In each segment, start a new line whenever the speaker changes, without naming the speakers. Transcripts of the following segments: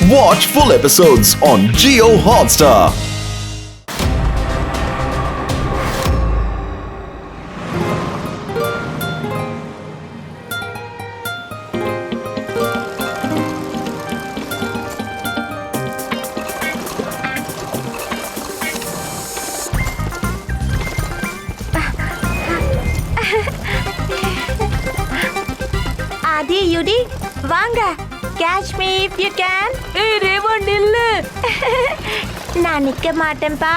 Watch full episodes on Jio Hotstar.
Adi, Yudi, வாங்க. Catch me if you can. ஏய் ரேவா நில்லு. நான் நிக்க மாட்டேன்பா.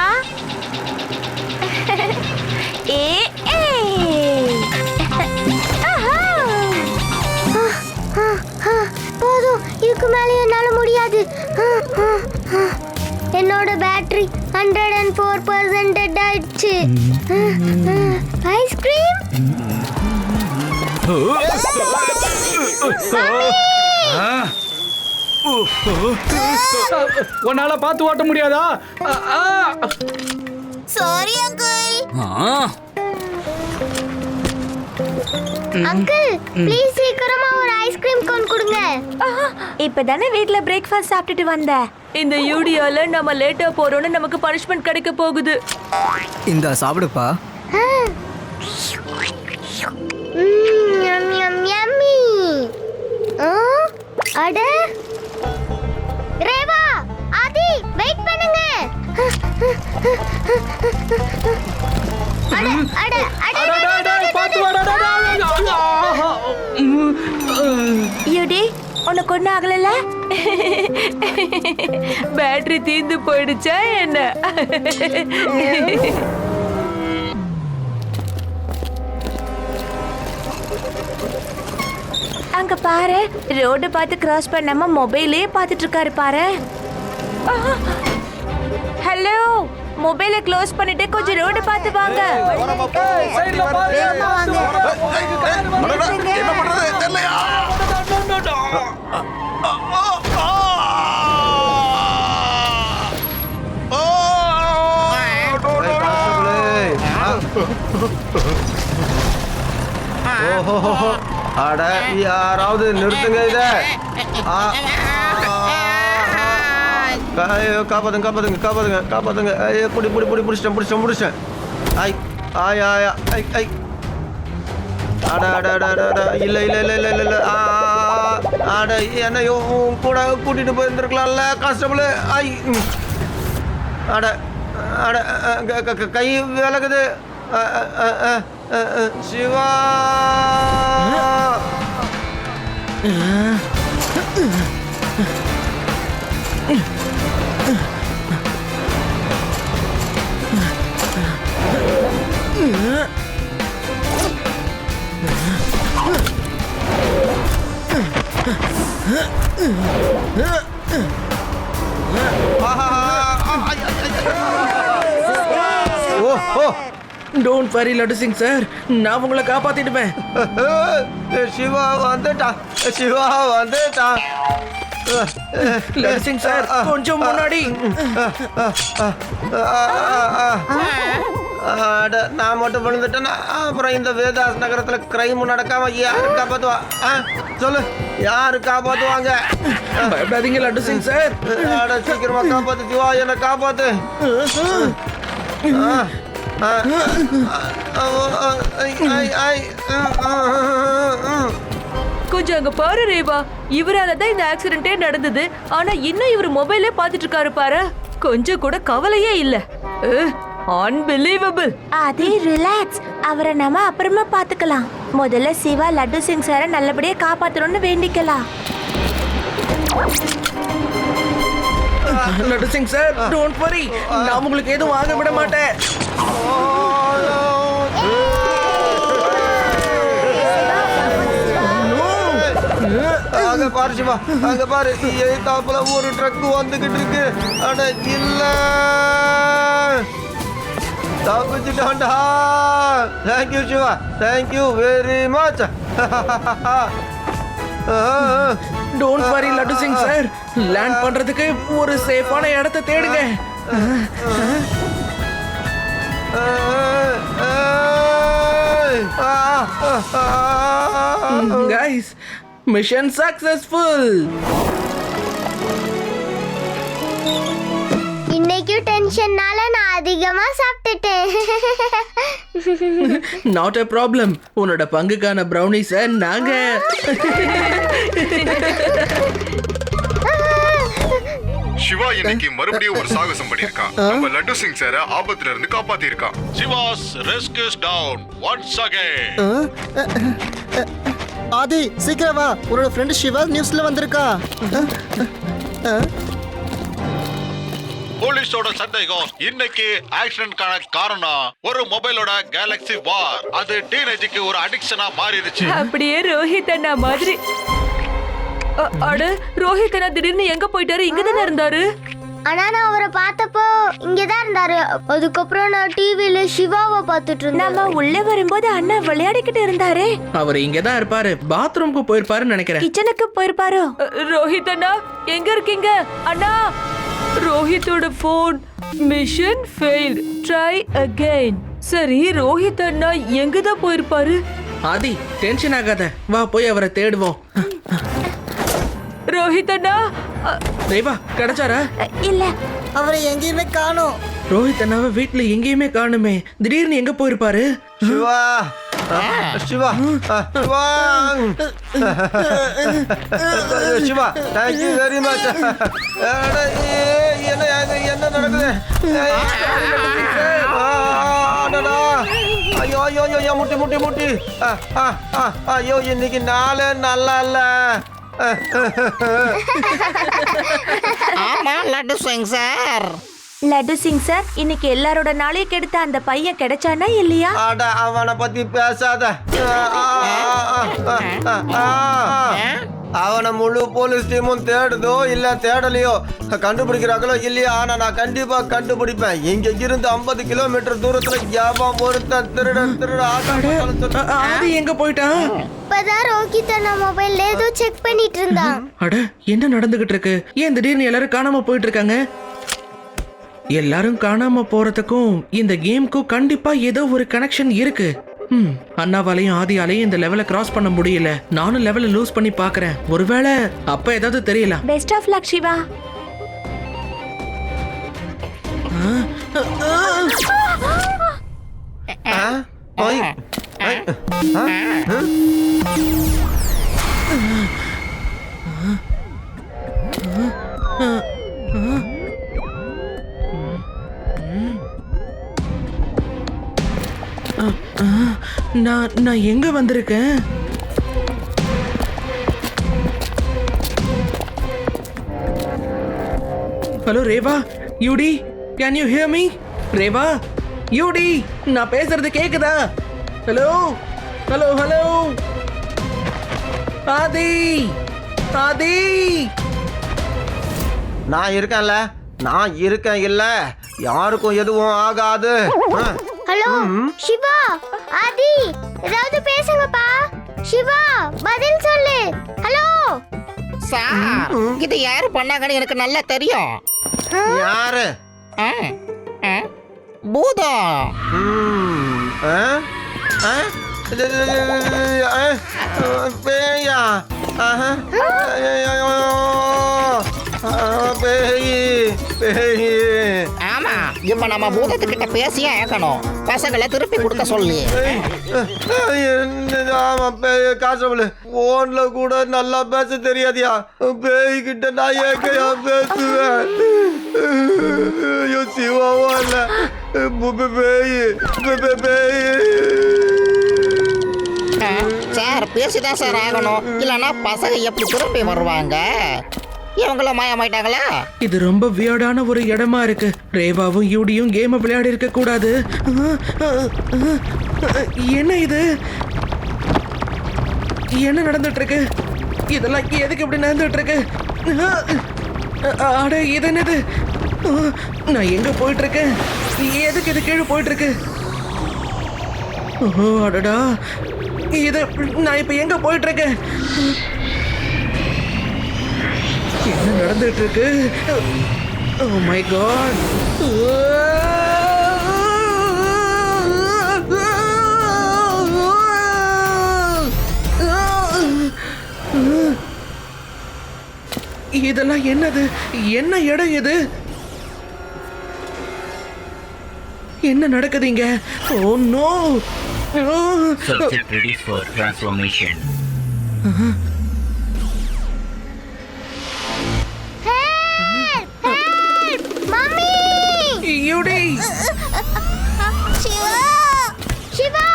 போதும், இதுக்கு மேலே என்னால முடியாது. என்னோட பேட்டரி 104% டெட் ஆயிடுச்சு. ஐஸ்கிரீம்
உன்னால பார்த்து ஓட்ட முடியாதா?
Sorry uncle. அங்கிள் ப்ளீஸ் சீக்கிரமா ஒரு ஐஸ்கிரீம் கோன் கொடுங்க.
இப்பதானே வீட்ல பிரேக்ஃபாஸ்ட் சாப்பிட்டுட்டு வந்த. இந்த யூடியோல நம்ம லேட்டா போறோம்னு நமக்கு பனிஷ்மெண்ட் கிடைக்க போகுது.
இந்த சாப்பிடுப்பா.
யம்மி. அட ரேவா, ஆதி வெயிட் பண்ணுங்க. அட அட அட
பாத்து வாடா.
யூடி உனக்கு ஒன்றும் ஆகல? பேட்டரி தீந்து போயிடுச்சா என்ன? அங்க பாரு, ரோடு பார்த்து கிராஸ் பண்ணாம மொபைலே பார்த்துட்டு இருக்காரு பாரு. ஹலோ, மொபைலை க்ளோஸ் பண்ணிட்டு கொஞ்சம் ரோடு பார்த்து வாங்க.
அட யாராவது நிறுத்துங்க இத. காப்பாத்துங்க. பிடிச்சிட்டேன். இல்ல. அட என்னையும் கூட கூட்டிட்டு போயிருந்துருக்கலாம்ல கான்ஸ்டபிள். அட கை விலகுது. Siva
don't worry Laddu Singh sir, நான் உங்களை காப்பாத்திடுவேன்.
சிவா வந்துட்டான்.
லட்டு சிங் சார் கொஞ்சம் முன்னாடி.
நான் மட்டும் விழுந்துட்டேன்னா அப்புறம் இந்த வேதாஸ் நகரத்துல கிரைம் நடக்காம யாரு காப்பாத்துவா? சொல்லு, யாரு காப்பாத்துவாங்க?
பயப்படாதீங்க லட்டு சிங் சார்.
சீக்கிரமா காப்பாத்து சிவா, என்ன காப்பாத்து.
கொஞ்சம் அங்க பாரு ரேவா, இவராலதான் இந்த ஆக்சிடென்டே நடந்தது. ஆனா இன்னும் இவர் மொபைலே பார்த்துட்டு இருக்காரு பாரு. கொஞ்சம் கூட கவலையே இல்ல. அன்பிலீவபிள். அதே ரிலாக்ஸ், அவரை நாம அப்புறமா பாத்துக்கலாம். முதல்ல சிவா லட்டு சிங் சாரை நல்லபடியா காப்பாத்தணும்னு வேண்டிக்கலாம்.
Laddu Singh sir don't worry, நான் உங்களுக்கு எதுவும் ஆக விட மாட்டேன்.
அங்க பாரு சிவா, அங்க பாரு, எதிர்த்தாப்புல ஒரு ட்ரக் வந்துகிட்டு இருக்கு. அட இல்ல, தப்பிச்சுட்டான்டா. Thank you Shiva, thank you very much.
Don't worry Laddu Singh sir, land பண்றதுக்கு ஒரு சேஃபான இடத்தை தேடுங்க.
Guys, mission successful.
டென்ஷன்னால நான் அதிகமா சாப்பிட்டுட்டேன்.
Not a problem. உன்னோட பங்குக்கான ப்ரௌனிஸ நாங்க
சிவா இன்னைக்கு மறுபடியும் ஒரு சாகசம் பண்ணிருக்கான். நம்ம லட்டு சிங் சார ஆபத்துல இருந்து காப்பாத்தி இருக்கான்.
Shiva's risk is down once again.
ஆதி சீக்கிரம் வா, உன்னோட ஃப்ரெண்ட் சிவா நியூஸ்ல வந்திருக்கா.
போலீஸோட சந்தேகம் இன்னைக்கு ஆக்சிடென்ட்கான காரணம் ஒரு மொபைலோட கேலக்ஸி வார். அது டீனேஜுக்கு ஒரு அடிக்ஷனா மாறிடுச்சு.
அப்படியே ரோஹித் அண்ணா மாதிரி. அட ரோஹித் அண்ணா திடீர்னு எங்க போயிட்டாரு? இங்க தானே இருந்தாரு.
ஆனா நான் அவரை பார்த்தப்போ இங்கதான் இருந்தாரு. அதுக்கப்புறம் நான் டிவில சிவாவை பார்த்துட்டு இருந்தேன்.
நம்ம உள்ள வரும்போது அண்ணா விளையாடிக்கிட்டு இருந்தாரே.
அவர் இங்க தான் இருப்பாரு. பாத்ரூம்க்கு போயிருப்பாருன்னு நினைக்கிறேன்.
கிச்சனுக்கு போயிருப்பாரோ? ரோஹித் அண்ணா எங்க இருக்கீங்க அண்ணா? ரோஹித்தோட phone mission failed, try again. சரி, ரோஹித் அண்ணா எங்க தான் போயிருப்பாரு?
ஆதி டென்ஷன் ஆகாத, வா போய் அவரை தேடுவோம்.
ரோஹித் அண்ணா
ரேவா கிடைச்சாரா?
இல்ல.
அவரை எங்கேயுமே காணோம்.
ரோஹித் அண்ணாவை வீட்டுல எங்கேயுமே காணுமே. திடீர்னு எங்க போயிருப்பாரு?
Shiva Shiva Shiva Shiva thank you very much. என்ன நடக்குது? ஐயோ ஐயோ ஐயோ முட்டி முட்டி முட்டி. ஐயோ இன்னைக்கு நாளே நல்லா இல்ல.
ஆமா லட்டு சிங் சார்.
லட்டு சிங் சார், இன்னைக்கு எல்லாரோட நாளையும் கெடுத்த அந்த பையன் கிடைச்சானா இல்லையா?
அட அவனை பத்தி பேசாத. அவனை முழு போலீஸ் டீமும் தேடுதோ இல்ல தேடலையோ, கண்டுபிடிக்கிறாங்களோ இல்லையா, ஆனா நான் கண்டிப்பா கண்டுபிடிப்பேன். இங்க இருந்து 50 கிலோமீட்டர் தூரத்துல யாபம் ஒருத்தன் திருட
ஆதி எங்க போயிட்டான்?
இப்பதான் ரோஹித் அண்ணா மொபைல்ல ஏதோ செக் பண்ணிட்டு இருந்தான்.
அட என்ன நடந்துகிட்டு இருக்கு? ஏன் திடீர்னு எல்லாரும் காணாம போயிட்டு இருக்காங்க? எல்லாரும் காணாம போறதுக்கும் இந்த கேமுக்கும் கண்டிப்பா ஏதோ ஒரு கனெக்ஷன் இருக்கு. அண்ணாவாலையும் ஆதியாலையும் இந்த லெவலை கிராஸ் பண்ண முடியல. நானும் லெவலை லூஸ் பண்ணி பாக்குறேன். ஒருவேளை அப்ப ஏதாவது தெரியல.
Best of luck Shiva.
நான் எங்க வந்திருக்கேன்? Hello Reva, UD, can you hear me? Reva, UD, நான் பேசுறது கேக்குதா? Hello hello hello. Aadi Aadi,
நான் இருக்கேன்ல, நான் இருக்கேன் இல்ல, யாருக்கும் எதுவும் ஆகாது.
ஹலோ சிவா, ஆதி, ஏதாவது பேசுங்கப்பா. சிவா பதில் சொல்லு. ஹலோ
சார், இது யாரு பண்ணாங்கன்னு எனக்கு நல்லா தெரியும்.
யாரு?
பூதம்.
பேயா? பேய்.
ஆமா, இப்ப நம்ம பூதத்துக்கிட்ட பேசியே ஆகணும். பசங்களை திருப்பி கொடுக்க சொல்லி.
ஆமா பேய் காசு போன்ல கூட நல்லா பேச தெரியாதியா? பேய் கிட்ட நான் ஏக்கையா பேசுவேன்? ஐயோ சிவாவா இல்ல பேய்.
சார் பேசிதான் சார் ஆகணும், இல்லைன்னா பசங்க எப்படி திருப்பி வருவாங்க? இவங்கள மாயமாயிட்டாங்களா?
இது ரொம்ப வியர்டான ஒரு இடமா இருக்கு. ரேவாவும் யூடியும் கேம் விளையாடி இருக்க கூடாது. என்ன இது? என்ன நடந்துட்டு இருக்கு? இதெல்லாம் எதுக்கு இப்படி நடந்துட்டு இருக்கு? அட இது என்னது? நான் எங்க போயிட்டு இருக்கேன்? எதுக்கு இது கீழே போயிட்டு இருக்கு? ஓ அடடா, இது நான் இப்ப எங்க போயிட்டு இருக்கேன்? என்ன நடந்துட்டு இருக்கு? Oh my god. இதெல்லாம் என்னது? என்ன இடம் இது? என்ன நடக்குதுங்க? Oh no!
Subject ready for transformation.
Mummy
UD!
Shiva Shiva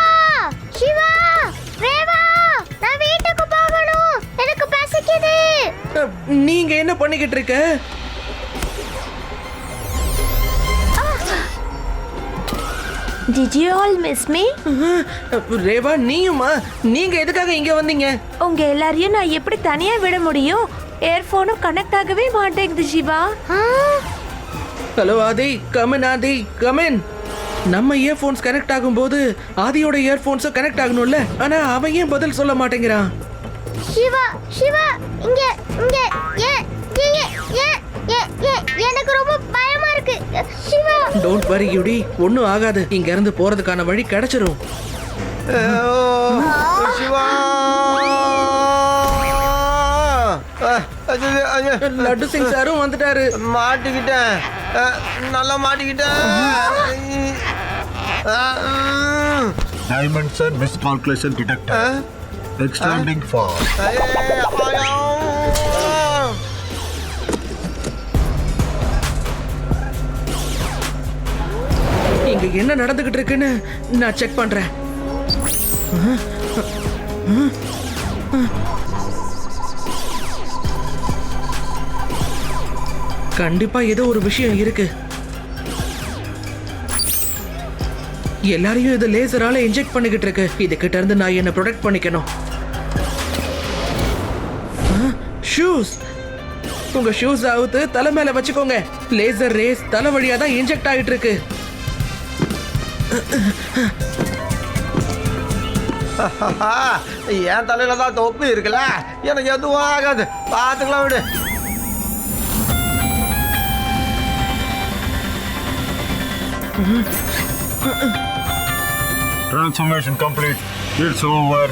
Shiva Reva நான் வீட்டுக்கு போகணும் எனக்கு பசிக்குது
நீங்க என்ன பண்ணிக்கிட்டு இருக்க?
Did you all miss me?
Rewa நீயுமா? நீங்க எதுக்காக இங்க வந்தீங்க?
உங்க எல்லாரையும் நான் எப்படி தனியா விட முடியும்? இயர்போனும் கனெக்ட் ஆகவே மாட்டேங்குது சிவா.
ஹலோ ஆதி, கமின் ஆதி, கமின். நம்ம இயர்போன்ஸ் கனெக்ட் ஆகும்போது ஆதியோட இயர்போன்ஸும் கனெக்ட் ஆகணும்ல. ஆனா அவன் ஏன் பதில் சொல்ல மாட்டேங்கிறான்?
சிவா சிவா இங்க இங்க ஏ ஏ ஏ ஏ ஏ எனக்கு ரொம்ப பயமா இருக்கு சிவா.
டோன்ட் வரி யூடி, ஒன்னும் ஆகாது. இங்க இருந்து போறதுக்கான வழி கிடைச்சிரும்.
சிவா
லட்டு சிங் சாரும் வந்துட்டாரு.
மாட்டிக்கிட்டேன், நல்லா மாட்டிக்கிட்டேன்.
Dimension miscalculation detected. Extending far.
இங்க என்ன நடந்துகிட்டு இருக்குன்னு நான் செக் பண்றேன். கண்டிப்பா ஏதோ ஒரு விஷயம் இருக்கு. எல்லாரையும் இது லேசரால இன்ஜெக்ட் பண்ணிக்கிட்டு இருக்கு. இதுகிட்ட இருந்து நான் என்ன ப்ரொடெக்ட் பண்ணிக்கணும். ஷூஸ், உங்க ஷூஸ் அவுத்து தலை மேல வச்சுக்கோங்க. லேசர் ரேஸ் தலை வழியா தான் இன்ஜெக்ட் ஆயிட்டு இருக்கு.
என் தலையில தான் தொப்பி இருக்குல்ல, எனக்கு எதுவும் ஆகாது. பார்த்துக்கலாம் விடு.
Transformation complete. It's over.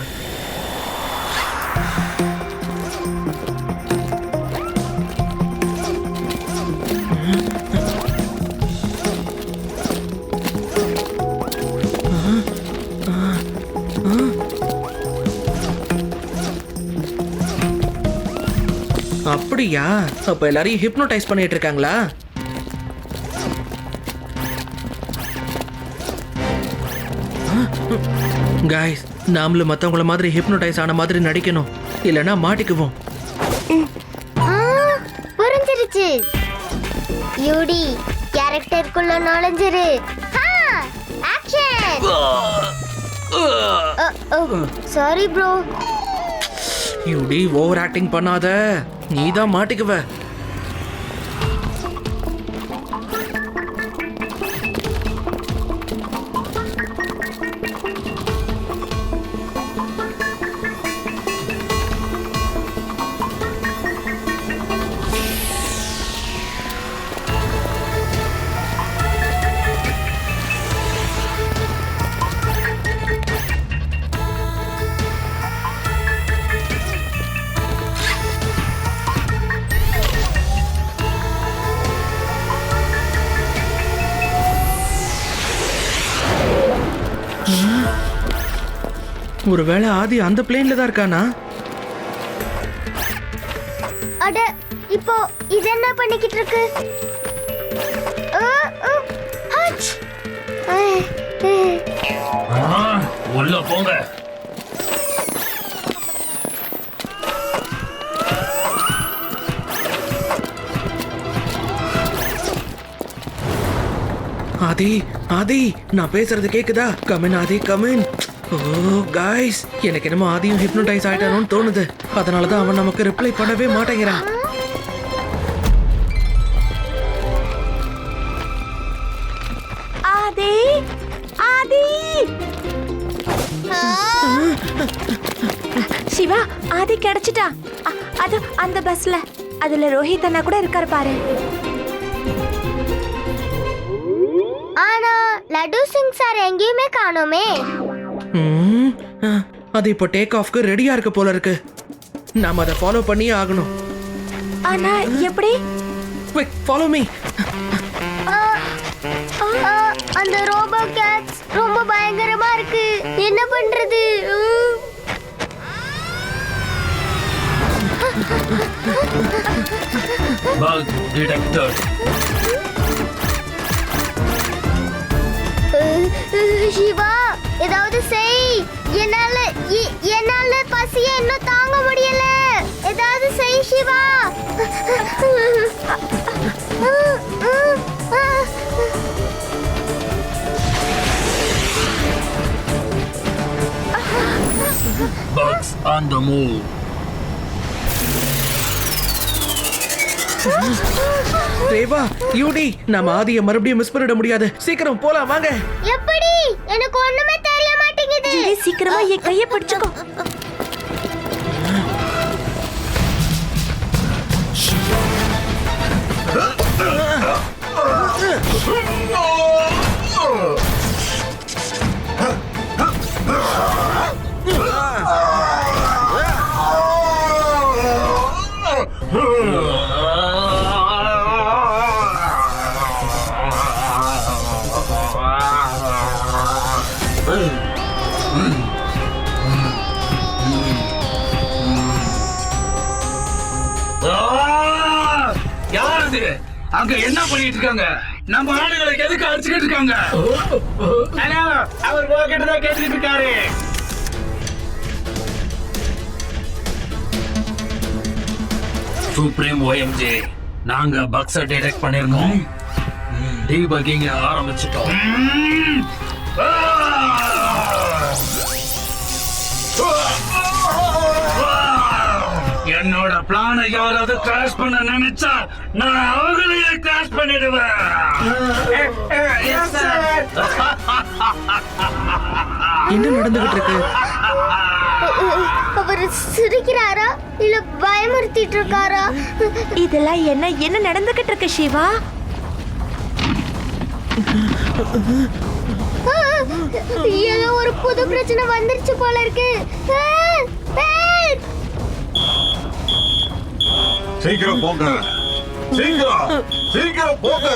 அப்படியா? அப்ப எல்லாரையும் ஹிப்னோடைஸ் பண்ணிட்டு இருக்காங்களா? गाइस, நாமளும் மத்தவங்கள மாதிரி ஹிப்னோடைஸ் ஆன மாதிரி நடிக்கணும், இல்லனா மாட்டிக்குவோம்.
புரிஞ்சிருச்சு. யூடி கேரக்டருக்குள்ள நுழைஞ்சிரு. Action. Sorry bro.
UD over acting பண்ணாத, நீ தான் மாட்டிக்குவ. ஒருவேளை ஆதி அந்த பிளேன்ல தான் இருக்கானா?
அட, இப்போ இது என்ன பண்ணிக்கிட்டு இருக்கு?
உள்ள போங்க.
ஆதி, ஆதி, நான் பேசுறது கேக்குதா? கமின் ஆதி, கமின். ஓ गाइस, எனக்கு என்னமோ ஆதியும் ஹிப்னோடைஸ் ஆயிட்டானோன்னு தோணுது. அதனால தான் அவன் நமக்கு ரிப்ளை பண்ணவே மாட்டேங்கிறான்.
ஆதி, ஆதி. சிவா, ஆதி கிடைச்சிட்டா. அது அந்த பஸ்ல. அதுல ரோஹித் அண்ணா கூட இருக்காரு பாரு.
ஆனா லட்டு சிங் சார் எங்கேயுமே காணோமே.
அது இப்போ டேக் ஆஃப்க்கு ரெடியா இருக்கு போல இருக்கு. நாம அதை ஃபாலோ பண்ணியே ஆகணும்.
ஆனா எப்படி?
Quick, follow me.
அந்த ரோபோ கேட்ஸ் ரொம்ப பயங்கரமா இருக்கு. என்ன பண்றது?
Bug detected.
சிவா, ஏதாவது செய். என்னால பசிய இன்னும் தாங்க முடியல. ஏதாவது செய் Siva.
Bugs on the move.
Rewa, யூடி, நம்ம ஆதியை மறுபடியும் மிஸ் பண்ணிட முடியாது. சீக்கிரம் போலாம் வாங்க.
எப்படி? எனக்கு ஒண்ணுமே தெரிய மாட்டேங்குது.
சீக்கிரமா என் கையை பிடிச்சுக்கோ.
யாரு அங்க என்ன பண்ணிட்டு இருக்காங்க? நம்ம ஆளுங்களுக்கு எதுக்கு அடிச்சுக்கிட்டு இருக்காங்க? அவர் போகிட்டதான் கேட்டுட்டு இருக்காரு. சுப்ரீம் OMG, நாங்க பக்ஸ டிடெக்ட் பண்ணிருக்கோம். டீபக்கிங் ஆரம்பிச்சிட்டோம். என்னோட பிளானை யாராவது கிராஷ் பண்ண நினைச்சா நான் அவங்களையே கிராஷ் பண்ணிடுவேன்.
என்ன நடந்துகிட்டு இருக்கு?
அவர் சிரிக்கிறாரா இல்ல பயமுறுத்திட்டு இருக்காரா?
இதெல்லாம் என்ன நடந்துகிட்டு இருக்கு சிவா?
ஏதோ ஒரு புது பிரச்சனை வந்துருச்சு போல இருக்கு.
சீக்கிரம் போங்க, சீக்கிரம் போங்க.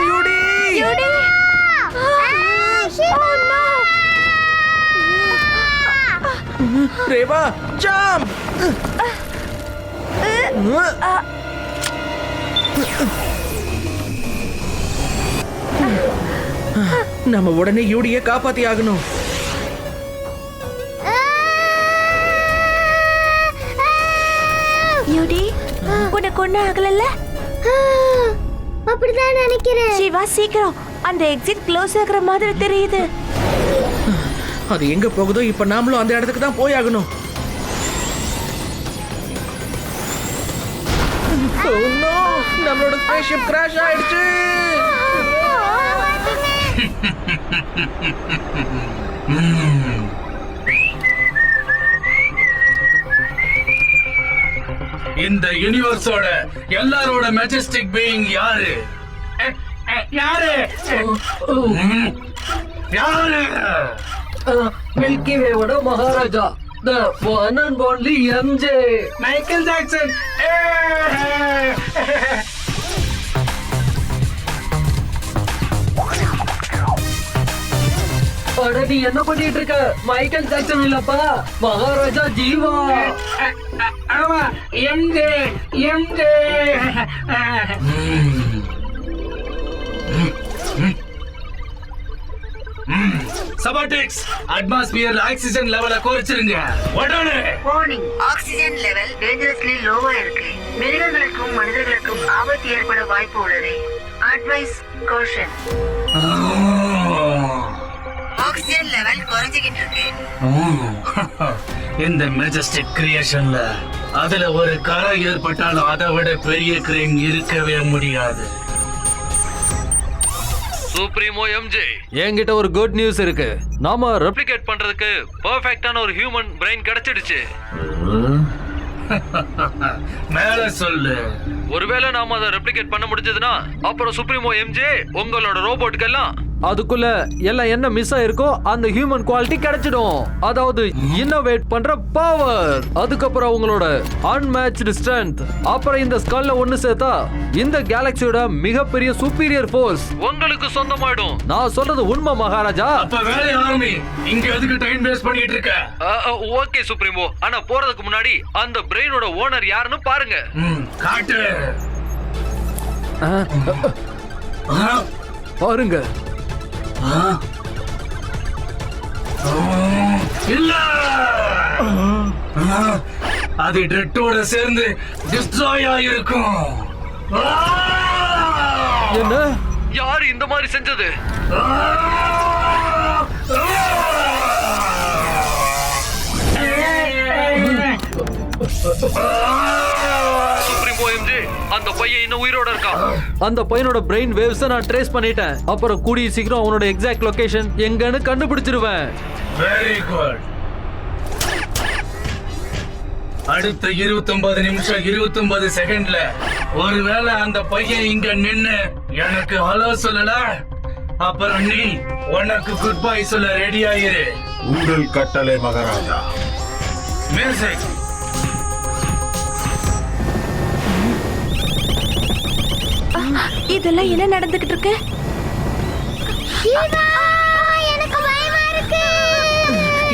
யூடி, யூடி, ரேவா, ஜம்ப். நம்ம உடனே யூடியை காப்பாத்தி ஆகணும்.
யூடி, உனக்கு ஒண்ணு ஆகலல்ல?
அப்படிதான் நினைக்கிறேன்.
சிவா, சீக்கிரம், அந்த எக்ஸிட் க்ளோஸ் ஆகுற மாதிரி தெரியுது.
அது எங்க போகுதோ இப்ப நாமளும் அந்த இடத்துக்கு தான் போயாகணும். Oh no! நம்மளோட ஸ்பேஸ்ஷிப் கிராஷ் ஆயிடுச்சு.
இந்த யூனிவர்ஸோட எல்லாரோட மெஜஸ்டிக் பீயிங் யாரு? யாரு? யாரு?
மில்கி வேவோட maharaja, the one and only MJ,
Michael Jackson.
அட நீ என்ன பண்ணிட்டு இருக்க? மைக்கேல் ஜாக்சன் இல்லப்பா, மகாராஜா ஜீவா.
ஆமா, எம்ஜே. சபாட்டிக்ஸ், அட்மாஸ்பியர்ல ஆக்சிஜன் லெவலை குறைச்சிருங்க உடனே.
வார்னிங், ஆக்சிஜன் லெவல் டேஞ்சரஸ்லி லோவா இருக்கு. மிருகங்களுக்கும் மனிதர்களுக்கும் ஆபத்து ஏற்பட வாய்ப்பு உள்ளது. Advice caution. ஆக்சிஜன் லெவல் குறைஞ்சிக்கிட்டு இருக்கு.
இந்த மெஜஸ்டிக் கிரியேஷன்ல அதுல ஒரு கரை ஏற்பட்டாலும் அதை விட பெரிய கிரேன் இருக்கவே முடியாது.
சுப்ரீமோ எம்ஜே, என்கிட்ட ஒரு குட் நியூஸ் இருக்கு. நாம ரெப்ளிகேட் பண்றதுக்கு பெர்ஃபெக்ட்டான ஒரு ஹியூமன் பிரெயின் கிடைச்சிடுச்சு.
மேல சொல்லு.
ஒருவேளை நாம அதை ரெப்ளிகேட் பண்ண முடிஞ்சதுன்னா அப்புறம் சுப்ரீமோ எம்ஜே உங்களோட ரோபோட்டுக்கெல்லாம் அதுக்குள்ள எல்லாம் என்ன மிஸ் ஆயிருக்கோ அந்த ஹியூமன் குவாலிட்டி கிடைச்சிடும். அதாவது இன்னோவேட் பண்ற பவர், அதுக்கப்புறம் அவங்களோட அன்மேட்ச்டு ஸ்ட்ரென்த், அப்புறம் இந்த ஸ்கல்ல ஒன்னு சேர்த்தா இந்த கேலக்சியோட மிகப்பெரிய சுப்பீரியர் ஃபோர்ஸ் உங்களுக்கு சொந்தமாயிடும். நான் சொல்றது உண்மை மகாராஜா.
அப்ப வேலை ஆரம்பி. இங்க எதுக்கு டைம் வேஸ்ட் பண்ணிட்டு இருக்க?
ஓகே சுப்ரீமோ, ஆனா போறதுக்கு முன்னாடி அந்த பிரெயினோட ஓனர் யாருன்னு பாருங்க.
காட்டு.
பாருங்க.
இல்ல, அது டெட்டோட சேர்ந்து டிஸ்ட்ராய் ஆயிருக்கும்.
என்ன? யாரு இந்த மாதிரி செஞ்சது? சுப்ரீமோ எம்ஜே, அந்த பையன் இன்னும் உயிரோட இருக்கான். அந்த பையனோட பிரெயின் வேவ்ஸ் நான் ட்ரேஸ் பண்ணிட்டேன். அப்புறம் கூடிய சீக்கிரம் அவனோட எக்ஸாக்ட் லொகேஷன் எங்கன்னு கண்டுபிடிச்சிருவேன்.
Very good. அடுத்த 29 நிமிஷம் 29 செகண்ட்ல ஒருவேளை அந்த பையன் இங்க நின்னு எனக்கு ஹலோ சொல்லல, அப்புறம் நீ உனக்கு குட் பை சொல்ல ரெடி ஆயிரு.
உங்கள் கட்டளை மகாராஜா.
மியூசிக்.
இதெல்லாம் என்ன நடந்துகிட்டு இருக்கு?
எனக்கு பயமா இருக்கு.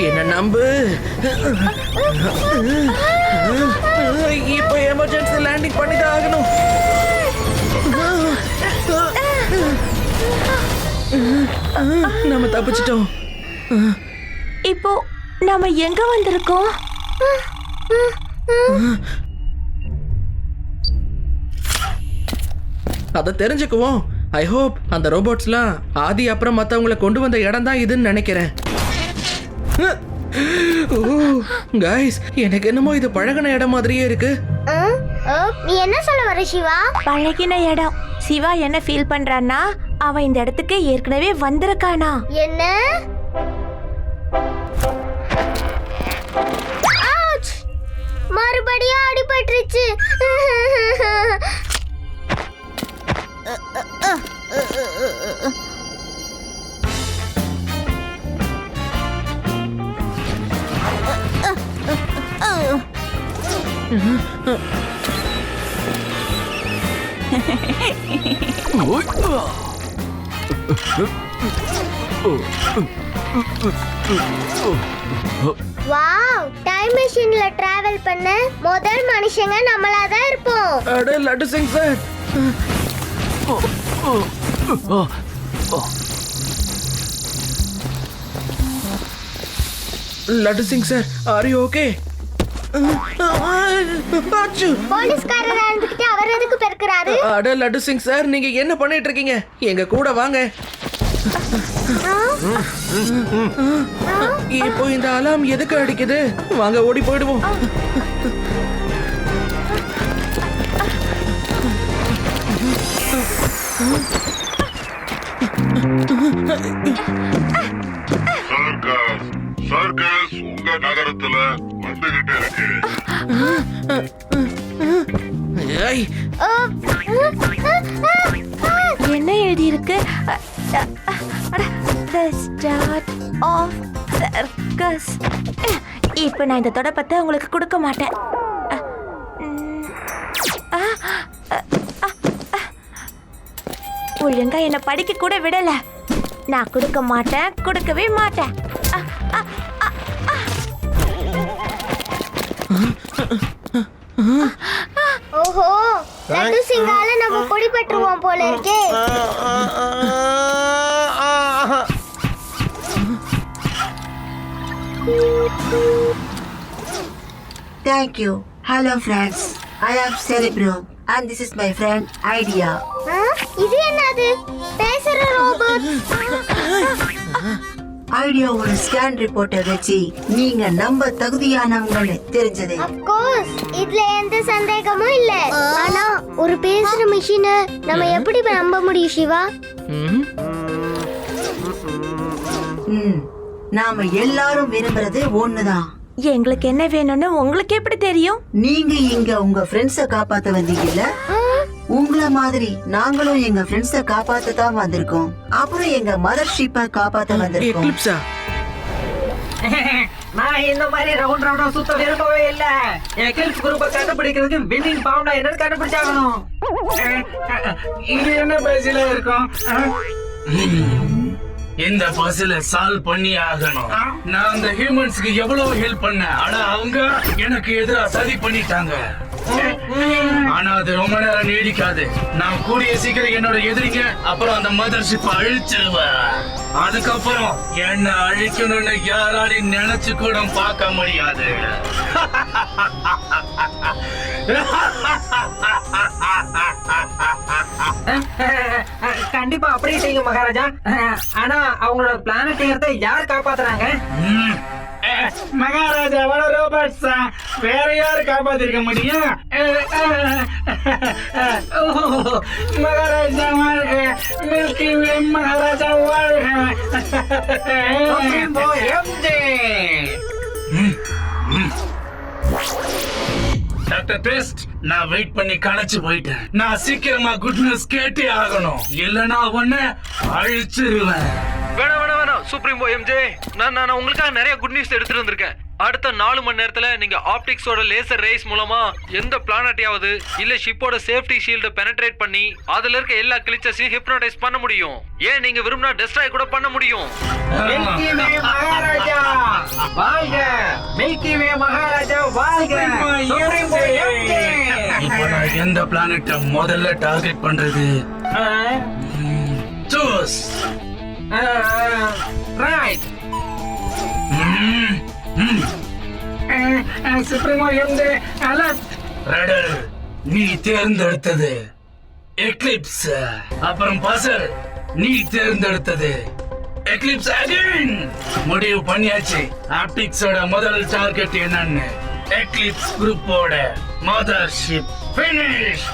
என்ன நம்பு. இப்போ எமர்ஜென்சி லேண்டிங் பண்ணிதான் ஆகணும். நம்ம தப்பிச்சிட்டோம்.
இப்போ நாம எங்க வந்திருக்கோம்?
அதை தெரிஞ்சுக்குவோம். ஐ ஹோப் அந்த ரோபோட்ஸ்லாம் ஆதி அப்புறம் மற்றவங்களை கொண்டு வந்த இடம் தான் இதுன்னு நினைக்கிறேன். கைஸ், எனக்கு என்னமோ இது பழகின இடம் மாதிரியே இருக்கு.
நீ என்ன சொல்ல வர சிவா?
பழகின இடம். சிவா என்ன ஃபீல் பண்றான்னா அவன் இந்த இடத்துக்கு ஏற்கனவே வந்திருக்கானா.
என்ன? மறுபடியும் அடிபட்டுருச்சு. வாவ், டைம் மெஷின்ல டிராவல் பண்ண முதல் மனுஷங்க நம்மளா தான் இருப்போம்.
அட Laddu Singh sir. Laddu Singh sir, are you okay?
போலீஸ்காரரா இருந்துகிட்டு அவர் எதுக்கு பெருக்குறாரு?
அட லட்டு சிங் சார், நீங்க என்ன பண்ணிட்டு இருக்கீங்க? எங்க கூட வாங்க. இப்போ இந்த அலாம் எதுக்கு அடிக்குது? வாங்க ஓடி போயிடுவோம்.
சர்க்கஸ் உங்க நகரத்துல வந்துகிட்டு இருக்கு.
என்ன எழுதி இருக்கு? The start of circus. இப்போ நான் இந்த தொடப்பத்தை உங்களுக்கு கொடுக்க மாட்டேன். ஒழுங்கா என்ன படிக்க கூட விடல. நான் கொடுக்க மாட்டேன், கொடுக்கவே மாட்டேன்.
ஓஹோ, லட்டு சிங்கால நம்ம பொடி பட்டுருவோம் போல இருக்கே.
Thank you. Hello friends. I am Cerebro and this is my friend Idea.
இது என்னது? பேசுற ரோபோட்.
ஐடியாவோட ஸ்கேன் ரிப்போர்ட்டை வச்சு நீங்க நம்ப தகுதியானவங்கன்னு தெரிஞ்சது.
Of course, இதுல எந்த சந்தேகமும் இல்ல. ஆனா ஒரு பேசுற மிஷினை நம்ம எப்படி நம்ப முடியும் சிவா?
நாம எல்லாரும் விரும்புறது ஒண்ணுதான்.
எங்களுக்கு என்ன வேணும்னு உங்களுக்கு எப்படி தெரியும்?
நீங்க இங்க உங்க ஃப்ரெண்ட்ஸ காப்பாத்த வந்தீங்கல்ல, உங்கள மாதிரி நாங்களும் எங்க ஃப்ரெண்ட்ஸ காப்பாத்த தான் வந்திருக்கோம். அப்புறம் எங்க மதர்ஷிப்பை காப்பாத்த வந்திருக்கோம்.
எக்லிப்ஸா
நான் இந்த மாதிரி ரவுண்டா சுத்த விரும்பவே இல்ல. எக்லிப்ஸ் குரூப்பை கண்டுபிடிக்கிறதுக்கு வின்னிங் ஃபார்முலா என்னன்னு கண்டுபிடிச்சாகணும்.
இது என்ன பசில இருக்கும்? இந்த பசில சால்வ் பண்ணி ஆகணும். நான் அந்த ஹியூமன்ஸ்க்கு எவ்வளவு ஹெல்ப் பண்ணேன், ஆனா அவங்க எனக்கு எதிரா சதி பண்ணிட்டாங்க. ஆனா அது ரொம்ப நேரம் நீடிக்காது. நான் கூடிய சீக்கிரம் என்னோட எதிரிங்க அப்புறம் அந்த மதர்ஷிப்பை அழிச்சிருவேன். அதுக்கப்புறம் என்ன அழிக்கணும்னு யாராலையும் நினைச்சு கூட பார்க்க முடியாது.
கண்டிப்பா அப்படியே செய்யுங்க மகாராஜா. ஆனா அவங்களோட பிளானட் யார் காப்பாத்துறாங்க?
மகாராஜாவோட ரோபோட்ஸ் வேற யாரு காப்பாத்திருக்க முடியும்? மகாராஜா வாழ்க, மில்கி வே மகாராஜா வாழ்க. டாக்டர் பெஸ்ட், நான் வெயிட் பண்ணி களைச்சு போயிட்டேன். நான் சீக்கிரமா குட் நியூஸ் கேட்டே ஆகணும், இல்லனா உன்னை அழிச்சிருவேன்.
வேணாம் வேணாம் வேணாம் சுப்ரீமோ எம்ஜே, நான் உங்களுக்காக நிறைய குட் நியூஸ் எடுத்துட்டு வந்திருக்கேன். அடுத்த 4 மணி நேரத்துல நீங்க ஆப்டிக்ஸோட லேசர் ரேஸ் மூலமா எந்த பிளானட்டையாவது இல்ல ஷிப்போட சேஃப்டி ஷீல்ட பெனட்ரேட் பண்ணி அதுல இருக்க எல்லா கிளிச்சஸையும் ஹிப்னோடைஸ் பண்ண முடியும். ஏன் நீங்க விரும்பினா டெஸ்ட்ராய் கூட பண்ண முடியும்.
மில்கி வே மகாராஜா வாழ்க, மில்கி வே மகாராஜா வாழ்க.
இப்போ நான் எந்த பிளானட்டை முதல்ல டார்கெட் பண்றது? Choose.
Right.
Supremo MJ alert. Rudder, நீ தேர்ந்தெடுத்தது எக்லிப்ஸ். அப்புறம் பசல், நீ தேர்ந்தெடுத்தது எக்லிப்ஸ் அகைன். முடிவு பண்ணியாச்சு. ஆப்டிக்ஸோட முதல் டார்கெட் என்னன்னு. எக்லிப்ஸ் குரூப்போட மதர்ஷிப் ஃபினிஷ்.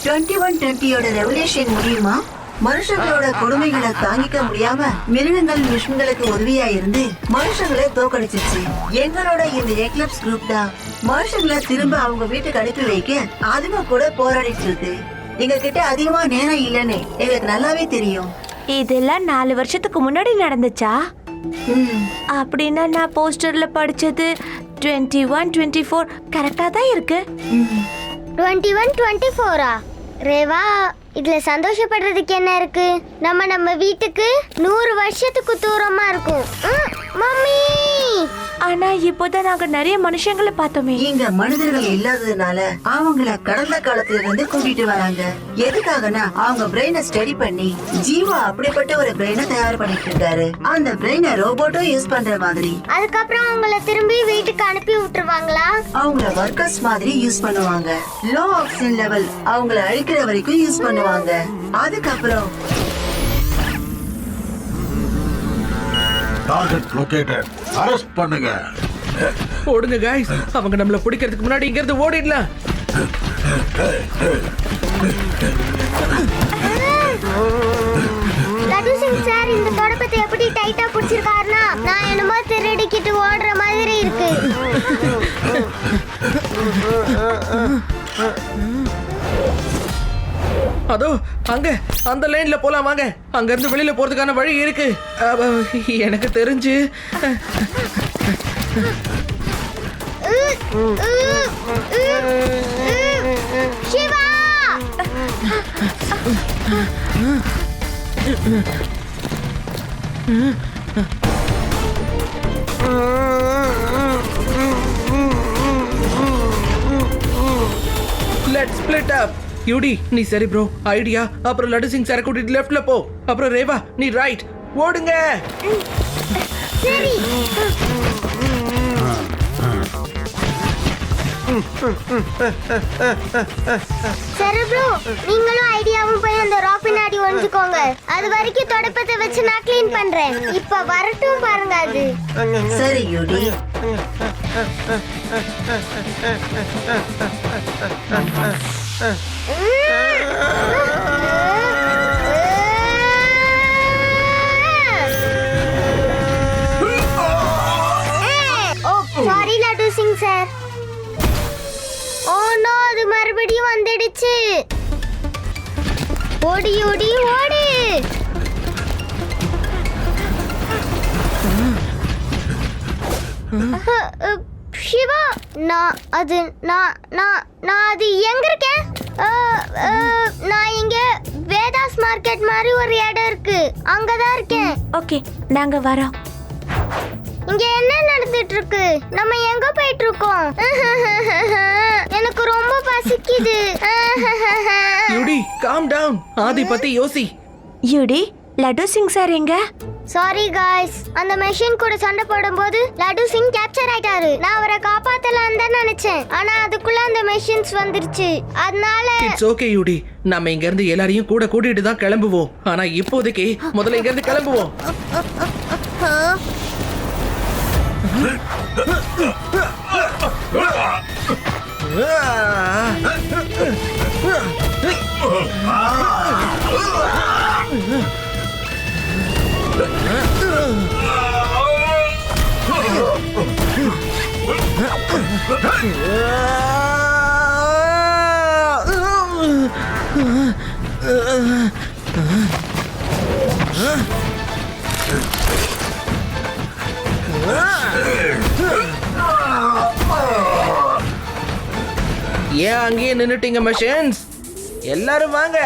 2120யோட ரெவல்யூஷன் முடியுமா? மனுஷங்களோட கொடுமைகளை தாங்கிக்க முடியாம மிருகங்கள் மிஷின்களுக்கு உதவியா இருந்து மனுஷங்களை தோக்கடிச்சிருச்சு. எங்களோட இந்த எக்லிப்ஸ் குரூப் தான் மனுஷங்களை திரும்ப அவங்க வீட்டுக்கு அனுப்பி வைக்க அதுவும் கூட போராடிட்டு இருக்கு. எங்க கிட்ட அதிகமா நேரம் இல்லைன்னு எங்களுக்கு நல்லாவே தெரியும்.
இதெல்லாம் 4 வருஷத்துக்கு முன்னாடி நடந்துச்சா? அப்படின்னா நான் போஸ்டர்ல படிச்சது 2124 கரெக்டா தான் இருக்கு.
2124ஆ? ரேவா, இதுல சந்தோஷப்படுறதுக்கு என்ன இருக்கு? நம்ம வீட்டுக்கு 100 வருஷத்துக்கு தூரமா இருக்கும். மம்மி,
ஆனா இப்போதான் நாங்க நிறைய மனுஷங்களை பார்த்தோமே.
இங்க மனிதர்கள் இல்லாததுனால அவங்கள கடந்த காலத்துல இருந்து கூட்டிட்டு வராங்க. எதுக்காகனா அவங்க பிரெயினை ஸ்டடி பண்ணி ஜீவா அப்படிப்பட்ட ஒரு பிரெயினை தயார் பண்ணிட்டு இருக்காரு. அந்த பிரெயினை ரோபோட்டும் யூஸ் பண்ற மாதிரி.
அதுக்கப்புறம் அவங்கள திரும்பி வீட்டுக்கு அனுப்பி விட்டுருவாங்களா?
அவங்கள ஒர்க்கர்ஸ் மாதிரி யூஸ் பண்ணுவாங்க. லோ ஆக்சிஜன் லெவல் அவங்கள அழிக்கிற வரைக்கும் யூஸ் பண்ணுவாங்க. அதுக்கப்புறம்
டார்கெட் லொகேட்டட். அரெஸ்ட் பண்ணுங்க.
ஓடுங்க गाइस, அவங்க நம்மள பிடிக்கிறதுக்கு முன்னாடி இங்க இருந்து ஓடிடலாம்.
லட்டு சிங் சார் இந்த தொடப்பத்தை எப்படி டைட்டா பிடிச்சிருக்காருன்னா நான் என்னமோ திருடிக்கிட்டு ஓடுற மாதிரி இருக்கு.
அதோ அங்க அந்த லைன்ல போலாம் வாங்க. அங்க இருந்து வெளியில போறதுக்கான வழி இருக்கு. எனக்கு தெரிஞ்சு
சிவா,
லெட்ஸ் ஸ்ப்ளிட் அப். யூடி நீ சரி ப்ரோ ஐடியா. அப்புறம் லட்டு சிங் சார் கூட்டிட்டு லெஃப்ட்ல போ. அப்புறம் ரேவா நீ ரைட். ஓடுங்க.
சரி. சரி ப்ரோ, நீங்களும் ஐடியாவும் போய் அந்த ராக் பின்னாடி ஒளிஞ்சுக்கோங்க. அது வரைக்கும் தொடப்பத்தை வச்சு நான் க்ளீன் பண்றேன். இப்ப வரட்டும் பாருங்க அது.
சரி யூடி.
சார். ஓ நோ, அது மறுபடியும் வந்துடுச்சு. ஓடி ஓடி ஓடு. சிவா, நான் அது எங்க இருக்கேன்? நான் இங்க வேதாஸ் மார்க்கெட் மாதிரி ஒரு இடம் இருக்கு, அங்கதான் இருக்கேன்.
ஓகே, நாங்க வரோம்.
இங்க என்ன நடந்துட்டு இருக்கு? நம்ம எங்க போயிட்டு இருக்கோம்? எனக்கு ரொம்ப பசிக்குது.
யூடி காம் டவுன். ஆதி பத்தி யோசி.
யூடி, லட்டு சிங் சார் எங்க?
சாரி காய்ஸ், அந்த மெஷின் கூட சண்டை போடும்போது லட்டு சிங் கேப்சர் ஆயிட்டாரு. நான் அவரை காப்பாத்தலாம் தான் நினைச்சேன், ஆனா அதுக்குள்ள அந்த மெஷின்ஸ் வந்துருச்சு. அதனால
இட்ஸ் ஓகே யூடி, நம்ம இங்க இருந்து எல்லாரையும் கூட கூட்டிட்டு தான் கிளம்புவோம். ஆனா இப்போதைக்கு முதல்ல இங்க இருந்து கிளம்புவோம். ஏன் அங்கேயே நின்னுட்டீங்க மெஷின்ஸ்? எல்லாரும் வாங்க.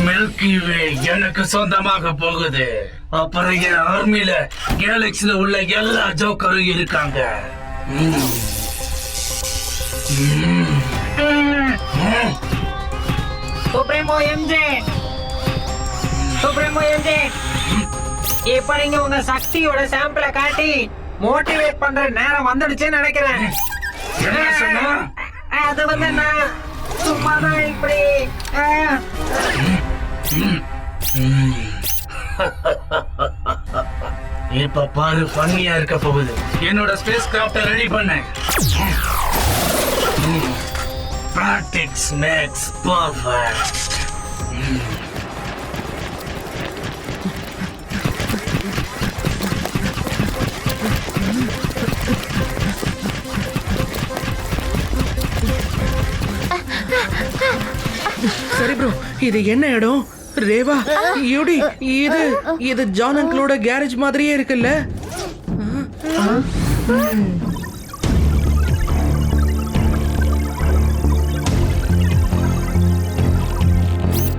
மில்கி வே எனக்கு சொந்தமாக போகுது. அப்புறம் என் ஆர்மில கேலக்சில உள்ள எல்லா ஜோக்கரும் இருக்காங்க.
சுப்ரீமோ எம்ஜே, சுப்ரீமோ எம்ஜே, இப்ப நீங்க உங்க சக்தியோட சாம்பிள காட்டி மோட்டிவேட் பண்ற நேரம் வந்துடுச்சுன்னு நினைக்கிறேன்.
என்ன சொன்னா?
அது வந்து நான் சும்மாதான் இப்படி
இப்ப பாரு, ஃபன்னியா இருக்க போகுது. என்னோட ஸ்பேஸ் கிராஃப்ட ரெடி பண்ணேன். Practice makes perfect.
சரி ப்ரோ, இது என்ன இடம்? ரேவா, யூடி, இது ஜான் அங்கிளோட கேரேஜ் மாதிரியே இருக்குல்ல?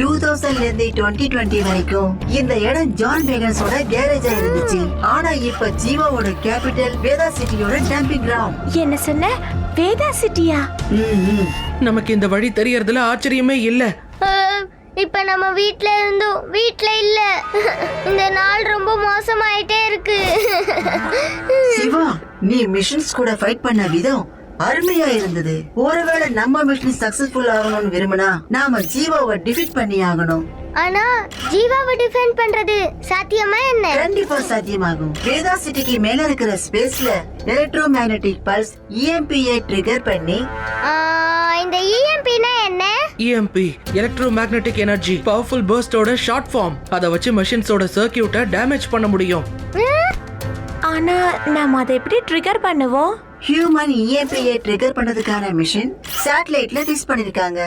2000 இருந்து 2020 வரைக்கும் இந்த இடம் ஜான் பேகன்ஸோட கேரேஜா இருந்துச்சு. ஆனா இப்ப ஜீவாவோட கேபிட்டல் வேதா சிட்டியோட டம்பிங் கிரவுண்ட்.
என்ன சொன்ன? வேதா சிட்டியா?
நமக்கு இந்த வழி தெரியறதுல ஆச்சரியமே இல்ல.
இப்ப நம்ம வீட்ல இல்ல. இந்த நாள் ரொம்ப மோசமாயிட்டே இருக்கு.
சிவா, நீ மிஷன்ஸ் கூட ஃபைட் பண்ண விதம் அருமையா இருந்தது. ஒருவேளை நம்ம மிஷன் சக்சஸ்ஃபுல் ஆகணும்னு விரும்பினா நாம ஜீவாவை டிஃபீட் பண்ணி ஆகணும்.
ஆனா ஜீவாவை டிஃபெண்ட் பண்றது சாத்தியமா என்ன?
கண்டிப்பா சாத்தியமாகும். வேதா சிட்டிக்கு மேல இருக்கிற ஸ்பேஸ்ல எலக்ட்ரோ மேக்னெட்டிக் பல்ஸ் EMP-ஐ ட்ரிகர் பண்ணி.
இந்த EMP-னா என்ன?
EMP electro magnetic energy powerful பர்ஸ்டோட ஷார்ட் ஃபார்ம். அத வச்சு மெஷின்ஸோட சர்க்யூட்டை டேமேஜ் பண்ண முடியும்.
ஆனா நாம அதை எப்படி ட்ரிகர் பண்ணுவோம்?
ஹியூமன் EMP-ஐ ட்ரிகர் பண்ணதுக்கான மிஷன் சேட்டலைட்ல ஃபிக்ஸ் பண்ணிருக்காங்க.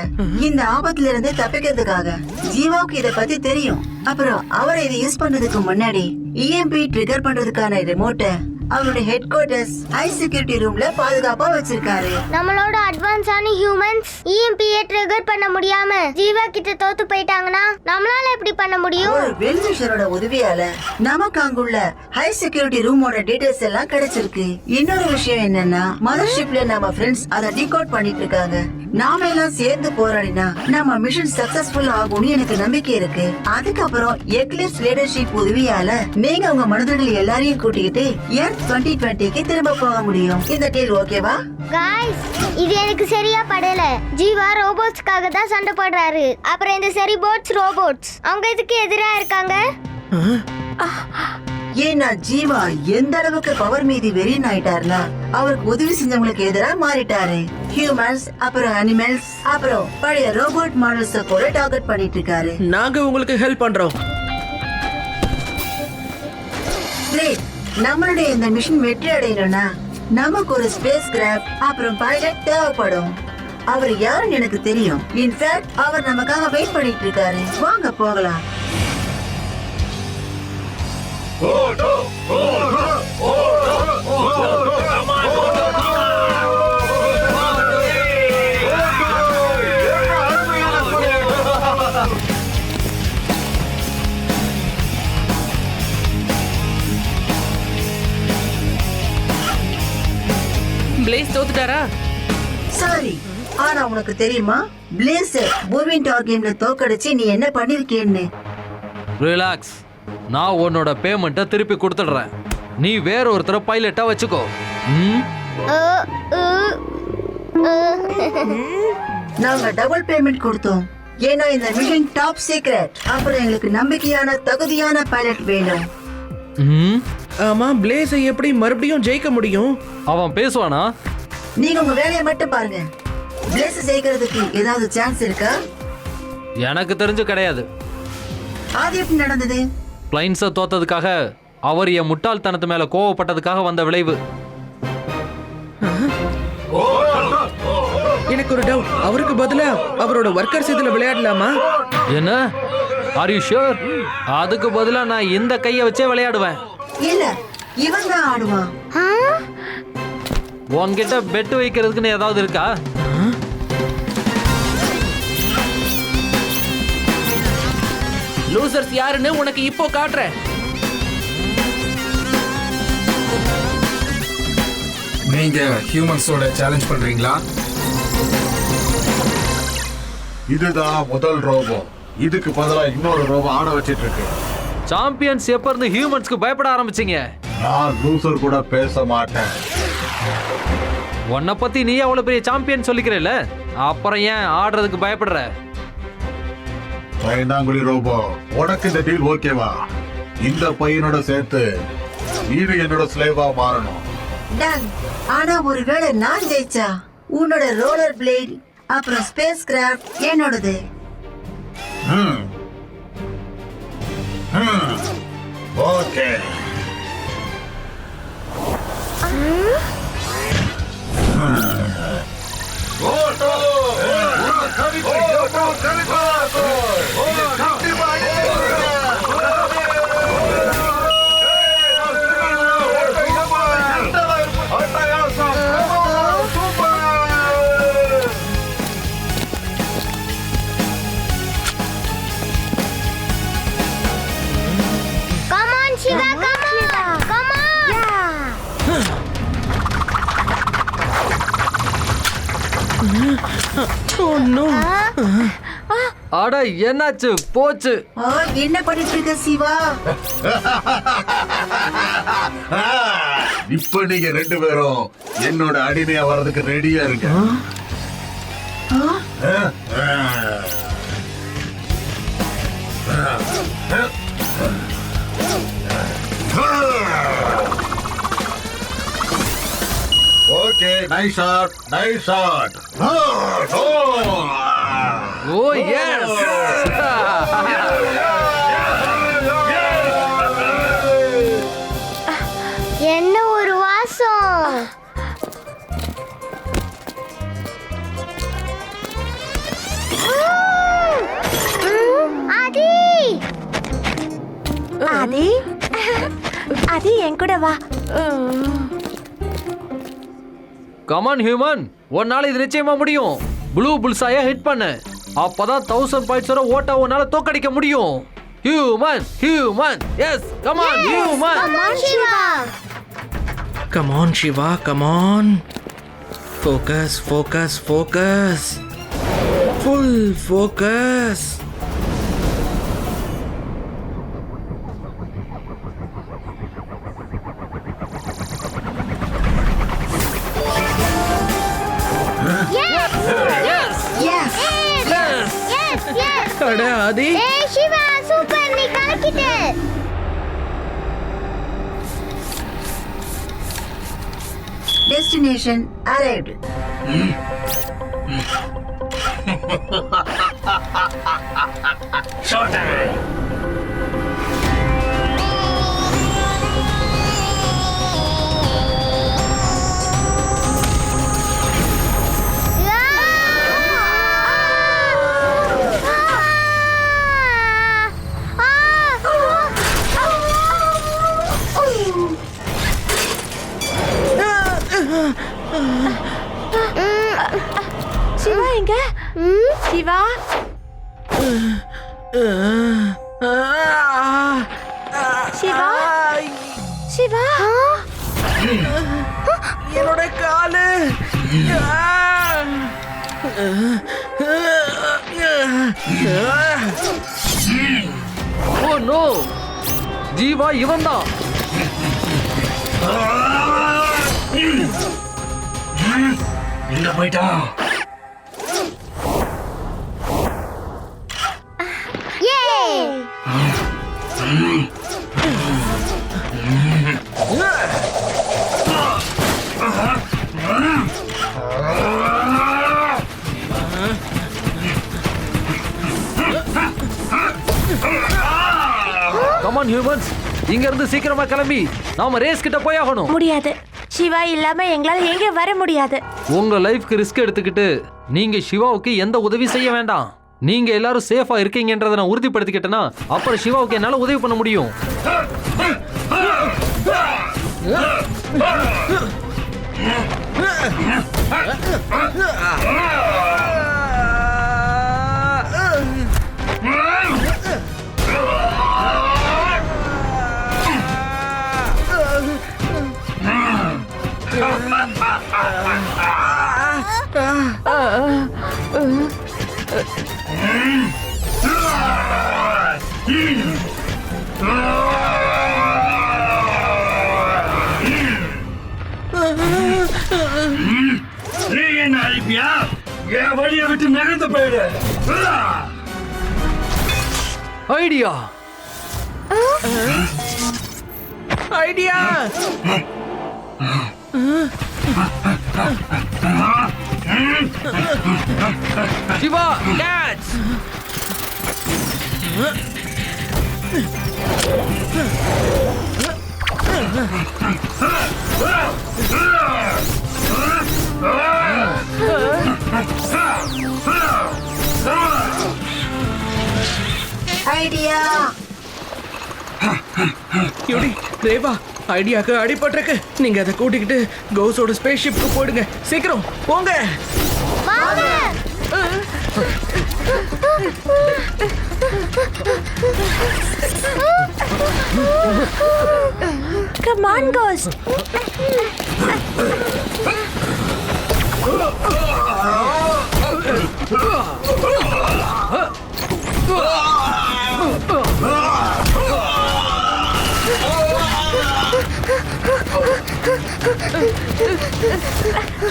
இந்த ஆபத்துல இருந்து தப்பிக்கிறதுக்காக. ஜீவாவுக்கு இத பத்தி தெரியும். அப்புறம் அவர் இதை யூஸ் பண்றதுக்கு முன்னாடி EMP ட்ரிகர் பண்றதுக்கான ரிமோட்டை அவருடைய ஹெட் குவார்ட்டர்ஸ் ஹை செக்யூரிட்டி ரூம்ல பாதுகாப்பா வச்சிருக்காரு.
நம்மளோட அட்வான்ஸான ஹியூமன்ஸ் EMP-ஐ ட்ரிகர் பண்ண முடியாம ஜீவா கிட்ட தோத்து போயிட்டாங்கன்னா நம்மளால எப்படி பண்ண முடியும்?
ஒரு வெல்விஷரோட உதவியால நமக்கு அங்குள்ள ஹை செக்யூரிட்டி ரூமோட டீடைல்ஸ் எல்லாம் கிடைச்சிருக்கு. இன்னொரு விஷயம் என்னன்னா, மதர்ஷிப்ல நம்ம ஃப்ரெண்ட்ஸ் அதை டிகோட் பண்ணிட்டு இருக்காங்க. நாம எல்லாம் சேர்ந்து போராடினா நம்ம மிஷன் சக்சஸ்ஃபுல் ஆகும்னு எனக்கு நம்பிக்கை இருக்கு. அதுக்கப்புறம் எக்லிப்ஸ் லீடர்ஷிப் உதவியால நீங்க உங்க மனிதர்கள் எல்லாரையும் கூட்டிக்கிட்டு எர்த் 2020க்கு திரும்ப போக முடியும். இந்த டீல் ஓகேவா?
गाइस, இது எனக்கு சரியா படல. ஜீவா ரோபோட்ஸ்க்காக தான் சண்டை போடுறாரு. அப்புறம் இந்த சரி போட்ஸ் ரோபோட்ஸ் அவங்க இதுக்கு எதிரா இருக்காங்க.
ஏன்னா ஜீவா எந்த அளவுக்கு பவர் மீதி வெறியன் ஆயிட்டாருன்னா அவருக்கு உதவி செஞ்சவங்களுக்கு எதிரா மாறிட்டாரு. ஹியூமன்ஸ், அப்புறம் அனிமல்ஸ், அப்புறம் பழைய ரோபோட் மாடல்ஸ் கூட டார்கெட் பண்ணிட்டு இருக்காரு.
நாங்க உங்களுக்கு ஹெல்ப் பண்றோம்.
கிரேட். நம்மளுடைய இந்த மிஷன் வெற்றி அடையணும்னா நமக்கு ஒரு ஸ்பேஸ் கிராஃப்ட் அப்புறம் பைலட் தேவைப்படும். அவர் யாருன்னு எனக்கு தெரியும். இன்ஃபேக்ட் அவர் நமக்காக வெயிட் பண்ணிட்டு இருக்காரு. வாங்க போகலாம்.
பிளேஸ் தோத்துட்டாரா?
சாரி, ஆனா உனக்கு தெரியுமா பிளேஸ் பூவின் டார் கேம்ல தோக்கடிச்சு நீ என்ன பண்ணிருக்கேன்னு?
ரிலாக்ஸ், நான் உன்னோட பேமெண்ட்டை திருப்பி கொடுத்துடுறேன். நீ வேற ஒருத்தர பைலட்டா வச்சுக்கோ.
நாங்க டபுள் பேமெண்ட் கொடுத்தோம். ஏன்னா இந்த மிஷன் டாப் சீக்ரெட். அப்புறம் எங்களுக்கு நம்பிக்கையான தகுதியான பைலட் வேணும்.
ஆமா, பிளேஸை எப்படி மறுபடியும் ஜெயிக்க முடியும்?
அவன் பேசுவானா?
நீங்க உங்க வேலையை மட்டும் பாருங்க. பிளேஸ் ஜெயிக்கிறதுக்கு ஏதாவது சான்ஸ் இருக்கா?
எனக்கு தெரிஞ்சு கிடையாது.
அது எப்படி நடந்தது?
பிளைன்ஸை தோத்ததுக்காக அவர் என் முட்டாள்தனத்து மேல கோவப்பட்டதுக்காக வந்த விளைவு.
எனக்கு ஒரு டவுட். அவருக்கு பதிலா அவரோட ஒர்க்கர்ஸ் இதுல விளையாடலாமா?
என்ன? Are you sure? அதுக்கு பதிலா நான் இந்த கையை வச்சே விளையாடுவேன்.
இல்ல, இவன் தான் ஆடுவான்.
உன்கிட்ட பெட் வைக்கிறதுக்குன்னு ஏதாவது இருக்கா?
லூசர்ஸ் யாருன்னு உனக்கு இப்போ காட்டுறேன்.
நீங்க ஹியூமன்ஸோட சேலஞ்ச் பண்றீங்களா?
இதுதான் முதல் ரோபோ. இதுக்கு பதிலா இன்னொரு ரோபோ ஆட வச்சிட்டு இருக்கு.
சாம்பியன்ஸ் எப்ப இருந்து ஹியூமன்ஸ்க்கு பயப்பட ஆரம்பிச்சீங்க?
நான் லூசர் கூட பேச மாட்டேன்.
உன்னை பத்தி நீ அவ்வளவு பெரிய சாம்பியன் சொல்லிக்கிறல்ல, அப்புறம் ஏன் ஆடுறதுக்கு பயப்படுற?
பைனாங்குழி ரோபோ, உனக்கு இந்த டீல் ஓகேவா? இந்த பையனோட சேர்த்து இது என்னோட ஸ்லேவா மாறணும்.
டன். ஆனா ஒருவேளை நான் ஜெயிச்சா உன்னோட ரோலர் பிளேட் அப்புறம் ஸ்பேஸ் கிராஃப்ட் என்னோடது.
ஓகே.
அட என்னாச்சு? போச்சு.
என்ன பண்ணிட்டு இருக்க சிவா?
இப்ப நீங்க ரெண்டு பேரும் என்னோட அடிமையா வர்றதுக்கு ரெடியா இருக்க. Okay, nice shot, nice shot.
Oh yes.
என்ன ஒரு வாசம்! ஆதி!
ஆதி, ஆதி என் கூட வா.
கமான் ஹியூமன், உன்னால இது நிச்சயமா முடியும். ப்ளூ புல்சாய ஹிட் பண்ணு. அப்பதான் 1000 பாயிண்ட்ஸோட ஓட்ட உன்னால தோக்கடிக்க முடியும். Human, human, yes, come on human.
Come on Shiva.
Come on Shiva, come on. Focus, focus, focus. Full focus. அட ஆதி.
ஏய் சிவா, சூப்பர், நீ கலக்கிட்ட.
Destination arrived.
Showtime.
சிவா எங்க? சிவா சிவா சிவா
என்னோட காலு.
ஓ நோ, ஜீவா இவன் தான்.
எங்க போயிட்டான்?
கமான் ஹியூமன்ஸ், இங்க இருந்து சீக்கிரமா கிளம்பி நாம ரேஸ் கிட்ட போய் ஆகணும்.
முடியாது. சிவா இல்லாம எங்களால எங்க வர முடியாது.
உங்க லைஃப்க்கு ரிஸ்க் எடுத்துக்கிட்டு நீங்க சிவாவுக்கு எந்த உதவி செய்ய வேண்டாம். நீங்க எல்லாரும் சேஃபா இருக்கீங்கன்றதை நான் உறுதிப்படுத்திக்கிட்டேன்னா அப்புறம் சிவாவுக்கு என்னால உதவி பண்ண முடியும்.
நீ என்ன அழிப்பியா? என் வழியை விட்டு நகர்ந்து போயிடு.
Idea
idea.
Shiva catch.
Idea.
UD, Deva, ஐடியாக்கு அடிபட்டிருக்கு. நீங்க அதை கூட்டிக்கிட்டு கோஸோட ஸ்பேஸ் ஷிப்க்கு போயிடுங்க. சீக்கிரம் போங்க.
Come on, Ghost.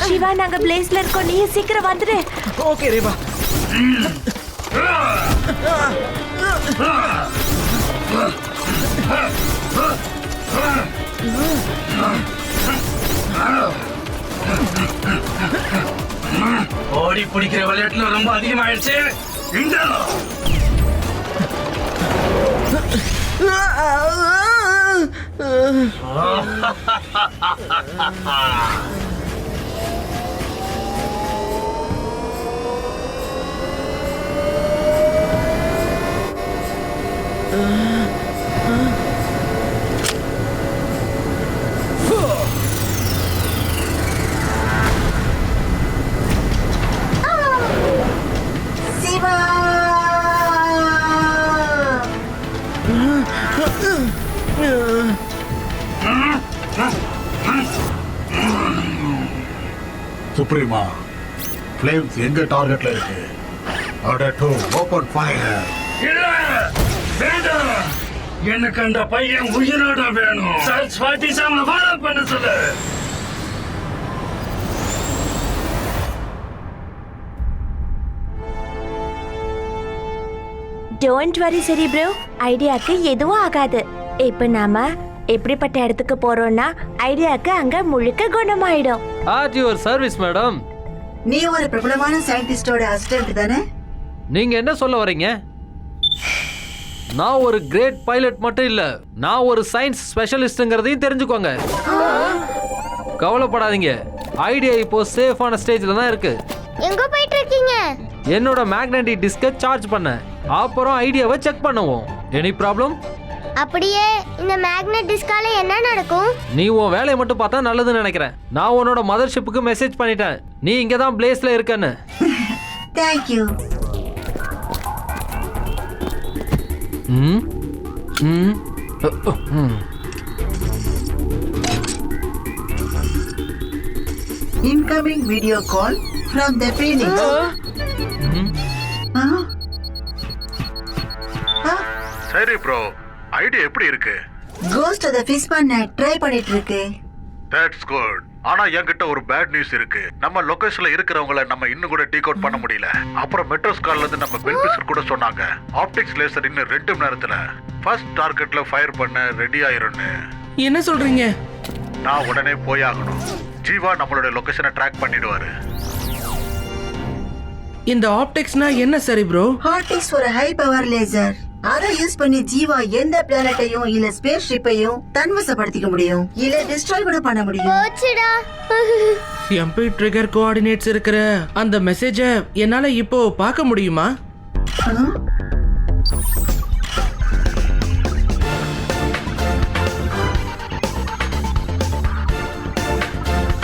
சிவா, நாங்க பிளேஸ்ல இருக்கோம். நீ சீக்கிரம் வந்துடு.
ஓகே ரேவா.
ஓடி பிடிக்கிற விளையாட்டுல ரொம்ப அதிகமாயிடுச்சு. இந்த
சிவா.
சுப்ரீமா, ஃப்ளேம்ஸ் எங்க டார்கெட்ல இருக்கு? Order 2, open fire.
இல்ல, வேண்டாம். எனக்கு அந்த பையன் உயிரோட வேணும். சர்ச் 47 ஃபாலோ பண்ண சொல்லு.
டோன்ட் வரி சரி ப்ரோ, ஐடியாக்கு எதுவும் ஆகாது. இப்ப நாம எப்படிப்பட்ட இடத்துக்கு போறோம்னா ஐடியாக்கு அங்க முழுக்க குணமாயிடும்.
At your service madam.
நீ ஒரு பிரபலமான சயின்டிஸ்டோட அசிஸ்டன்ட் தானே?
நீங்க என்ன சொல்ல வரீங்க? நான் ஒரு கிரேட் பைலட் மட்டும் இல்ல, நான் ஒரு சயின்ஸ் ஸ்பெஷலிஸ்ட்ங்கிறதையும் தெரிஞ்சுக்கோங்க. கவலைப்படாதீங்க, ஐடியா இப்போ சேஃபான ஸ்டேஜ்ல தான் இருக்கு.
எங்க போயிட்டு இருக்கீங்க?
என்னோட மேக்னெட்டிக் டிஸ்கை சார்ஜ் பண்ண, அப்புறம் ஐடியாவை செக் பண்ணுவோம். Any problem?
அப்படியே இந்த மேக்னெட் டிஸ்கால என்ன நடக்கும்?
நீ உன் வேலையை மட்டும் பார்த்தா நல்லதுன்னு நினைக்கிறேன். நான் உன்னோட மதர்ஷிப்புக்கு மெசேஜ் பண்ணிட்டேன், நீ இங்க தான் பிளேஸ்ல இருக்கன்னு.
Thank you. Incoming video call from the Phoenix.
சரி ப்ரோ, ஐடியா எப்படி இருக்கு?
கோஸ்ட் அத ஃபிஷ் பண்ண ட்ரை பண்ணிட்டு இருக்கு.
That's good. ஆனா என்கிட்ட ஒரு பேட் நியூஸ் இருக்கு. நம்ம லொகேஷன்ல இருக்கிறவங்கள நம்ம இன்னும் கூட டீக் அவுட் பண்ண முடியல. அப்புறம் மெட்ரோஸ் கால்ல இருந்து நம்ம பெல்பிசர் கூட சொன்னாங்க ஆப்டிக்ஸ் லேசர் இன்னும் 2 மணி நேரத்துல ஃபர்ஸ்ட் டார்கெட்ல ஃபயர் பண்ண ரெடி ஆயிரும்னு.
என்ன சொல்றீங்க?
நான் உடனே போய் ஆகணும். ஜீவா நம்மளோட லொகேஷனை ட்ராக் பண்ணிடுவாரு.
இந்த ஆப்டிக்ஸ்னா என்ன சரி ப்ரோ?
ஆப்டிக்ஸ் ஒரு ஹை பவர் லேசர். அதை யூஸ் பண்ணி ஜீவா எந்த பிளானட்டையும் இல்ல ஸ்பேஸ் ஷிப்பையும் தன்வசப்படுத்திக்க முடியும், இல்ல டிஸ்ட்ராய் கூட பண்ண முடியும்.
போச்சுடா.
எம்பி ட்ரிகர் கோஆர்டினேட்ஸ் இருக்கிற அந்த மெசேஜை என்னால இப்போ பார்க்க முடியுமா?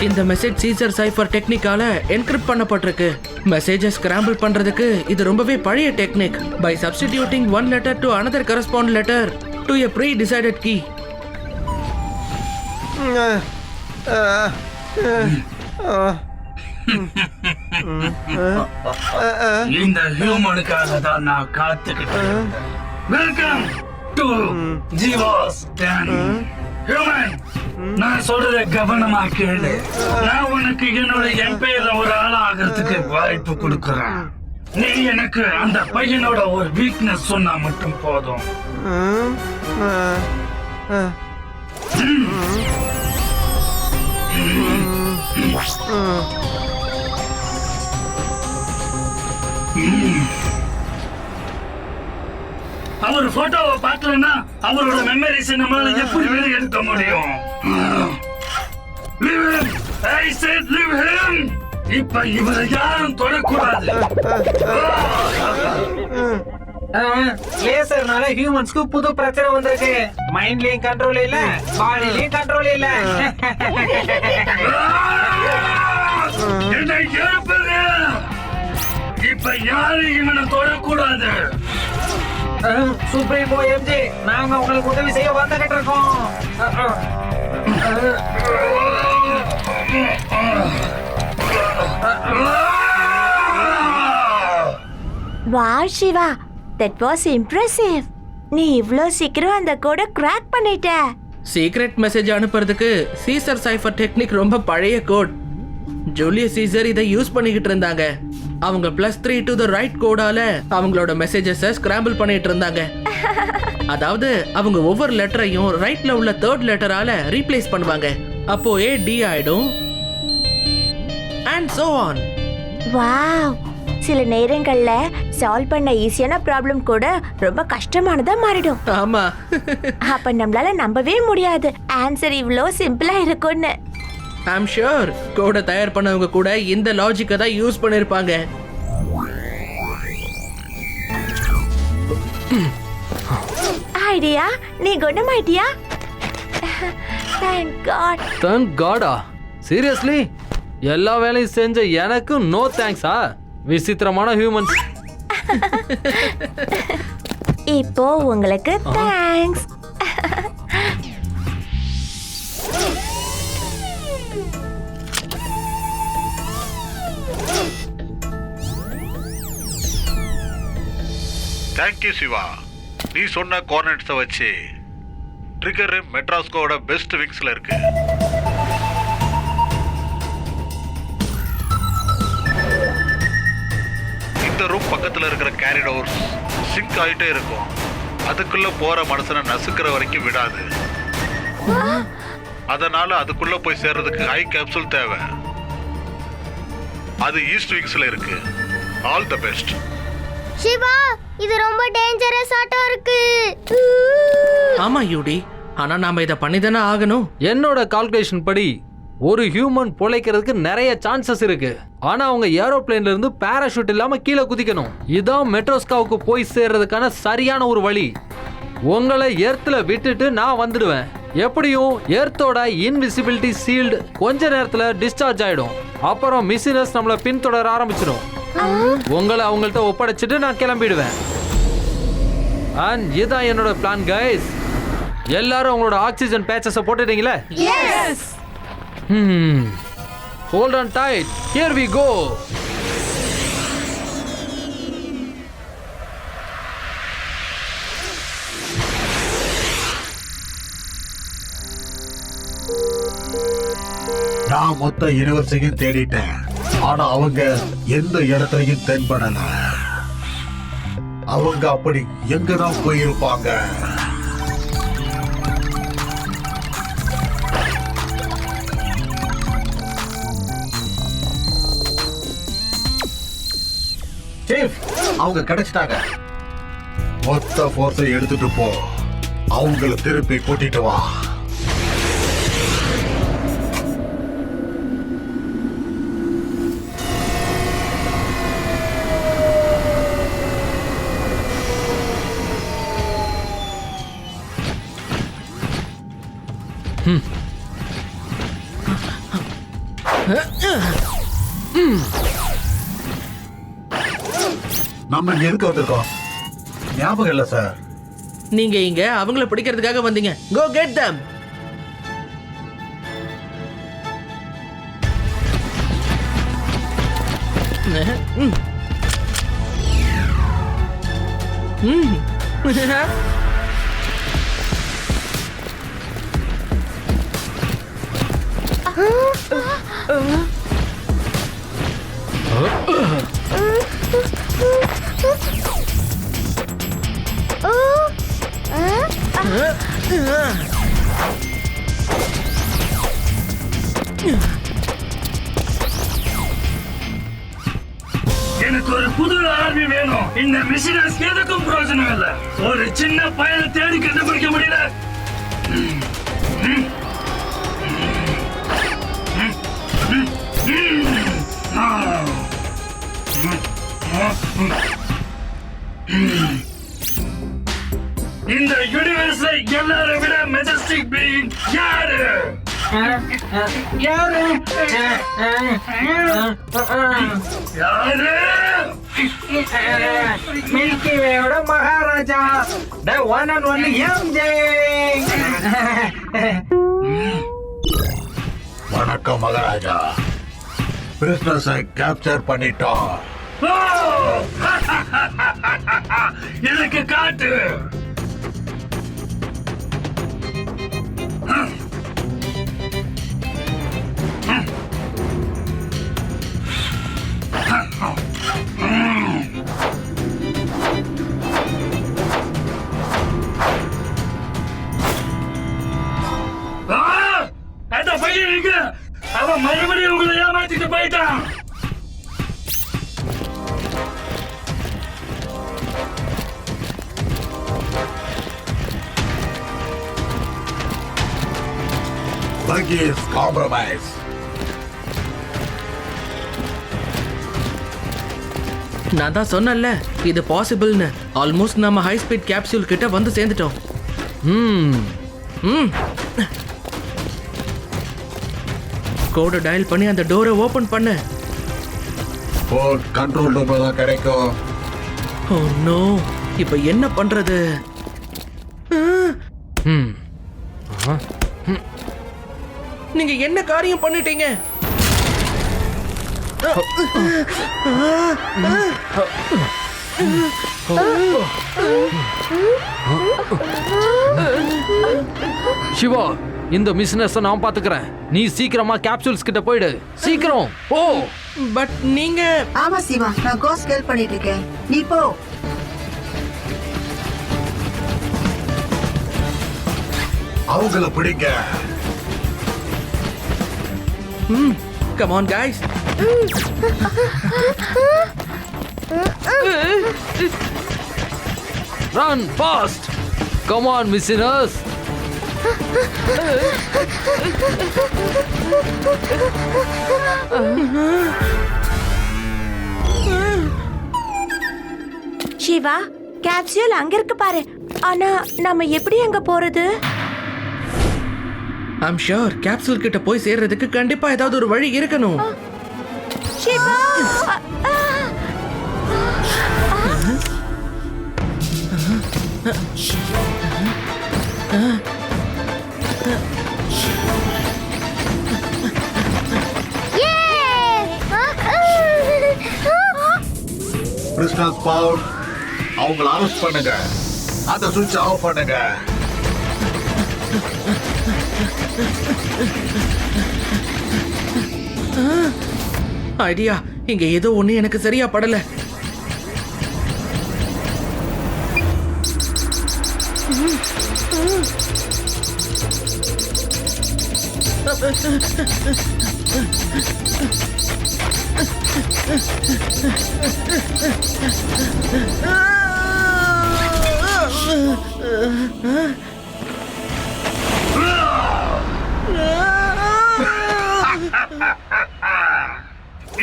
இந்த மெசேஜ் சீசர் சைஃபர் டெக்னிக்கால என்கிரிப்ட் பண்ணப்பட்டிருக்கு. மெசேஜை ஸ்கிராம்பிள் பண்றதுக்கு இது ரொம்பவே பழைய technique. By substituting one letter to another corresponding letter to a pre-decided key.
இந்த ஹியூமனுக்காக தான் நான் காத்துக்கிட்டு. Welcome to Jeeva's den. Human, நான் சொல்றத கவனமா கேளு. நான் உனக்கு என்னோட எம்பையர்ல ஒரு ஆளா ஆகிறதுக்கு வாய்ப்பு கொடுக்கறேன். நீ எனக்கு அந்த பையனோட ஒரு வீக்னஸ் சொன்னா மட்டும் போதும். அவர் போட்டோவை பார்க்கலன்னா அவரோட மெமரிஸ் நம்மளால எப்படி வெளியே எடுக்க முடியும்? Leave him! I said leave him! இப்ப இவரை யாரும் தொடக்கூடாது.
லேசர்னால ஹியூமன்ஸ்க்கு புது பிரச்சனை வந்திருக்கு. மைண்ட்லயும் கண்ட்ரோல் இல்ல, பாடிலயும் கண்ட்ரோல் இல்ல.
என்னை எழுப்புங்க! இப்ப யாரும் இவனை தொடக்கூடாது.
சுப்ரீமோ எம்ஜி, நாங்க உங்களுக்கு உதவி செய்ய வந்துகிட்டு இருக்கோம்.
Wow, Shiva, that was impressive. நீ இவ்ளோ சீக்கிரம் அந்த கோட கிராக் பண்ணிட்ட.
சீக்ரெட் மெசேஜ் அனுப்புறதுக்கு சீசர் சைஃபர் டெக்னிக் ரொம்ப பழைய கோட். ஜூலியஸ் சீசர் இதை யூஸ் பண்ணிக்கிட்டு இருந்தாங்க. அவங்க +3 டு தி ரைட் கோடால அவங்களோட மெசேஜஸை ஸ்கிராம்பிள் பண்ணிட்டு இருந்தாங்க. அதாவது அவங்க ஒவ்வொரு லெட்டரையும் ரைட்ல உள்ள 3rd லெட்டரால ரீப்ளேஸ் பண்ணுவாங்க. அப்போ ஏ டி ஆயிடும் and so on.
வாவ், சில நேரங்கள்ல சால்வ் பண்ண ஈஸியான ப்ராப்ளம் கூட ரொம்ப கஷ்டமானதா மாறிடும்.
ஆமா.
அப்ப நம்மளால நம்பவே முடியாது ஆன்சர் இவ்ளோ சிம்பிளா இருக்கும்னு.
I'm sure கோட தயார் பண்ணவங்க கூட இந்த லாஜிக்கை தான் யூஸ் பண்ணிருப்பாங்க.
ஐடியா, நீ குணமாயிட்டியா? Thank God.
Thank God-ஆ? சீரியஸ்லி? எல்லா வேலையும் செஞ்ச எனக்கு நோ தேங்க்ஸா? விசித்திரமான ஹியூமன்ஸ்.
இப்போ உங்களுக்கு தேங்க்ஸ்.
தேங்க்யூ சிவா. நீ சொன்ன கோஆர்டினேட்ஸை வச்சு ட்ரிகர் மெட்ராஸ்கோட பெஸ்ட் விங்ஸ்ல இருக்கு. இந்த ரூம் பக்கத்துல இருக்கிற கேரிடோர்ஸ் சிங்க் ஆயிட்டே இருக்கும். அதுக்குள்ள போற மனுஷனை நசுக்கிற வரைக்கும் விடாது. அதனால அதுக்குள்ள போய் சேர்றதுக்கு ஹை கேப்சூல் தேவை. அது ஈஸ்ட் விங்ஸ்ல இருக்கு. All the best.
சிவா, இது ரொம்ப டேஞ்சரஸ் ஆட்டம் இருக்கு.
ஆமா யூடி, ஆனா நாம இத பண்ணிதானே ஆகணும்.
என்னோட கால்குலேஷன் படி ஒரு ஹியூமன் பொழைக்கிறதுக்கு நிறைய சான்சஸ் இருக்கு. ஆனா அவங்க ஏரோப்ளேன்ல இருந்து பாராஷூட் இல்லாம கீழே குதிக்கணும். இதான் மெட்ரோஸ்காவுக்கு போய் சேர்றதுக்கான சரியான ஒரு வழி. உங்களை எர்த்ல விட்டுட்டு நான் வந்துடுவேன். எப்படியும் எர்த்தோட இன்விசிபிலிட்டி சீல்டு கொஞ்ச நேரத்துல டிஸ்சார்ஜ் ஆயிடும். அப்புறம் மிஷினஸ் நம்மள பின்தொடர ஆரம்பிச்சிடும். உங்களை அவங்கள்ட்ட ஒப்படைச்சிட்டு நான் கிளம்பிடுவேன். அண்ட் இதான் என்னோட பிளான் கைஸ். எல்லாரும் உங்களோட ஆக்சிஜன் பேச்சஸை போட்டுட்டீங்களே?
Yes.
Hold on tight. Here we go.
நான் மொத்த யூனிவர்ஸையும் தேடிட்டேன், ஆனா அவங்க எந்த இடத்துலயும் தென்படல. அவங்க அப்படி எங்கதான் போயிருப்பாங்க? சீஃப், அவங்க கிடைச்சிட்டாங்க. மொத்த போர்ஸை எடுத்துட்டு போ, அவங்கள திருப்பி கூட்டிட்டு வா. நம்ம இங்க எதுக்கு வந்திருக்கோம் ஞாபகம் இல்ல சார்.
நீங்க இங்க அவங்கள பிடிக்கிறதுக்காக வந்தீங்க. Go get them.
எனக்கு ஒரு புது ஆர்மி வேணும். இந்த மிஷினஸ் எதுக்கும் பிரயோஜனம் இல்ல. ஒரு சின்ன பையனை தேடி கண்டுபிடிக்க முடியல. இந்த யூனிவர்ஸ்ல எல்லாரை விட மெஜஸ்டிக் பீயிங் யாரு?
யாரு? மில்கி வேயோட maharaja, the one and only MJ.
வணக்கம் மகாராஜா. பிரிஸ்னஸை கேப்சர் பண்ணிட்டோம்.
எனக்கு காட்டு. அந்த பையன் இங்க, அவன் மறுபடியும் உங்களை ஏமாத்திட்டு போயிட்டான்.
Buggy is compromised.
நான் தான் சொன்னேன்ல இது பாசிபிள்னு. ஆல்மோஸ்ட் நம்ம ஹை ஸ்பீட் கேப்சூல் கிட்ட வந்து சேர்ந்துட்டோம். கோட டயல் பண்ணி அந்த டோரை ஓபன் பண்ணு.
போர்ட் கண்ட்ரோல் ரூம்ல தான் கிடைக்கும்.
ஓ நோ, இப்போ என்ன பண்றது? நீங்க என்ன காரியம் பண்ணிட்டீங்க?
சிவா, இந்த மிஷினஸ் நான் பாத்துக்கிறேன். நீ சீக்கிரமா கேப்சூல்ஸ் கிட்ட போயிடு. சீக்கிரம் ஓ.
பட் நீங்க.
ஆமா சிவா, நான் கோஸ்ட் ஹெல்ப் பண்ணிட்டு இருக்கேன். நீ போ.
அவங்கள பிடிங்க.
Come on guys.
Run fast. Come on missioners.
Shiva, capsule அங்க இருக்கு பாரு.
ஆனா நாம எப்படி அங்க போறது?
ஐம் ஷூர் கேப்சூல் கிட்ட போய் சேர்றதுக்கு கண்டிப்பா ஏதாவது ஒரு வழி இருக்கணும்.
சிவா
கிறிஸ்டல் ஸ்பவுட் அவங்கள அரெஸ்ட் பண்ணுங்க. அந்த சுவிட்ச் ஆஃப் பண்ணுங்க.
ஐடியா, இங்க ஏதோ ஒண்ணு எனக்கு சரியா படல.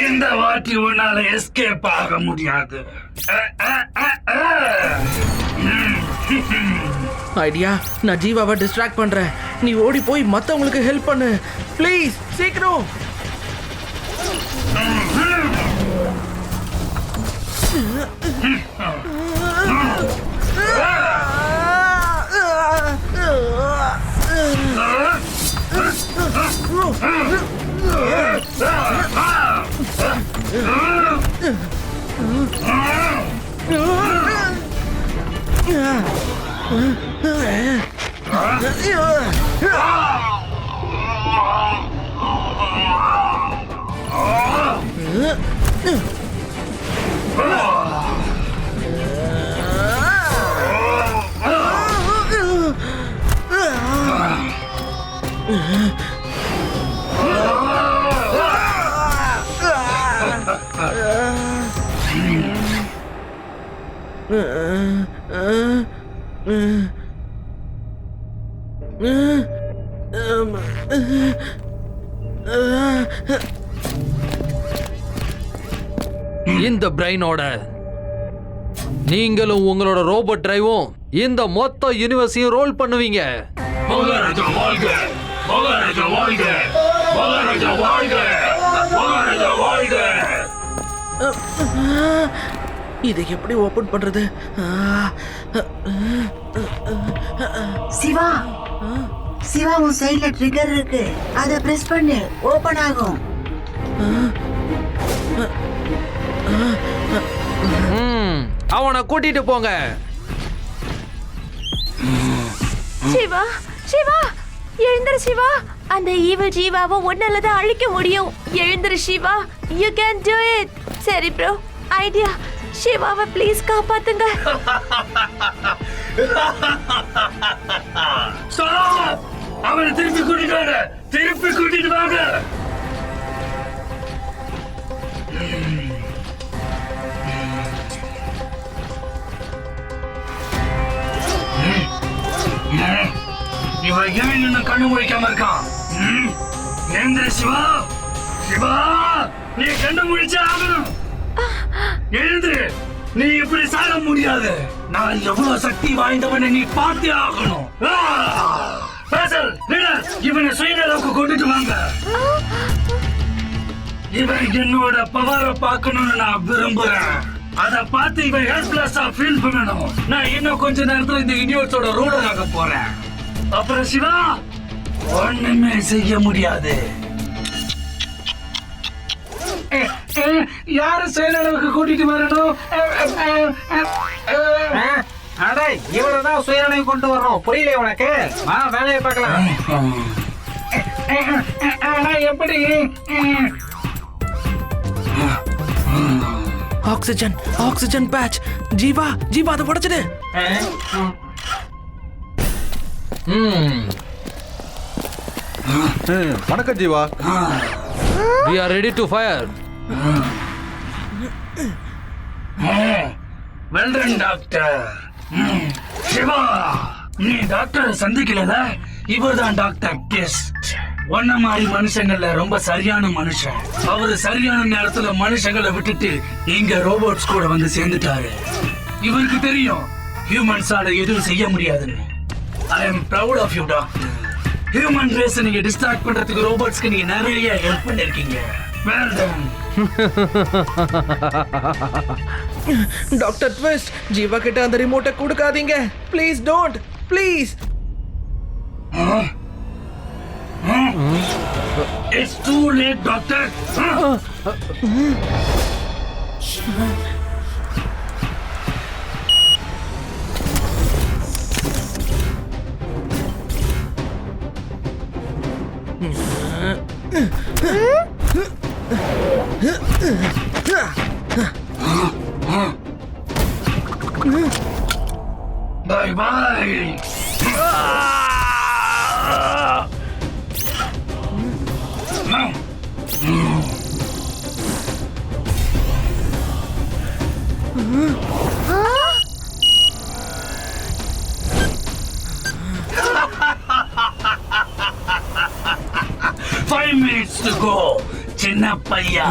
இந்த வாட்டி உன்னால எஸ்கேப் ஆக முடியாது.
ஐடியா, நான் ஜீவாவை டிஸ்ட்ராக்ட் பண்றேன். நீ ஓடி போய் மத்தவங்களுக்கு ஹெல்ப் பண்ணு ப்ளீஸ், சீக்கிரம்.
இந்த பிரெயினோட நீங்களும் உங்களோட ரோபோட் டிரைவும் இந்த மொத்த யூனிவர்ஸையும் ரோல் பண்ணுவீங்க.
மகாராஜா வாழ்க! மகாராஜா வாழ்க! மகாராஜா வாழ்க! மகாராஜா வாழ்க!
இதை எப்படி ஓபன் பண்றது?
சிவா, சிவா உன் சைடுல ட்ரிகர் இருக்கு, அத பிரஸ் பண்ணு, ஓபன் ஆகும்.
அவனை கூட்டிட்டு போங்க.
சிவா, சிவா, எழுந்திரு சிவா. அந்த ஈவில் ஜீவாவை ஒன்னால தான் அழிக்க முடியும். எழுந்திரு Shiva, you can do it. சரி ப்ரோ, ஐடியா. சிவாவை ப்ளீஸ் காப்பாத்துங்க.
ஸ்டாப்! அவனை திருப்பி கூட்டிட்டு வாங்க! திருப்பி கூட்டிட்டு வாங்க! இவன் ஏன் இன்னும் கண்ணு முழிக்காம இருக்கான்? எழுந்திரு சிவா! சிவா! நீ கண்ணு முழிச்சே ஆகணும். எழுந்திரு! நீ இப்படி சாக முடியாது. நான் எவ்வளவு சக்தி வாய்ந்தவனை நீ பார்த்தே ஆகணும். பேசல், லீடர், இவனை சுயநலவுக்கு கொண்டுட்டு வாங்க. இவன் என்னோட பவரை பார்க்கணும்னு நான் விரும்புறேன். அத பார்த்து இவன் ஹெல்ப்லெஸ்ஸா ஃபீல் பண்ணணும். நான் இன்னும் கொஞ்ச நேரத்துல இந்த யூனிவர்ஸோட ரூலர் ஆக போறேன். அப்புறம் சிவா ஒண்ணுமே செய்ய முடியாது. யாரு சுயநலவுக்கு கூட்டிட்டு வரணும்?
அடே, இவரதான் சுயநலவை கொண்டு வரணும். புரியல உனக்கு? வேலையை பார்க்கலாம். எப்படி?
Oxygen, oxygen patch. Jeeva, Jeeva அதை உடைச்சிடு.
வணக்கம் Jeeva.
We are ready to fire.
Well done, doctor. Shiva, நீ டாக்டரை சந்திக்கல? இவர்தான் டாக்டர் கெஸ்ட். ஒன்ன மாதிரி மனுஷங்கள்ல ரொம்ப சரியான மனுஷன். அவரு சரியான நேரத்துல மனுஷங்களை விட்டுட்டு இங்க ரோபோட்ஸ் கூட வந்து சேர்ந்துட்டாரு. இவருக்கு தெரியும் ஹியூமன்ஸால எதுவும் செய்ய முடியாதுன்னு. I am proud of you doctor. Human ரேஸை நீங்க டிஸ்ட்ராக்ட் பண்றதுக்கு ரோபோட்ஸ்க்கு நீங்க நிறைய ஹெல்ப் பண்ணிருக்கீங்க. Well done.
Doctor twist, Jeeva கிட்ட அந்த ரிமோட்டை கொடுக்காதீங்க. Please don't, please.
It's too late, doctor. Bye bye. Five minutes to go. சின்ன பையா,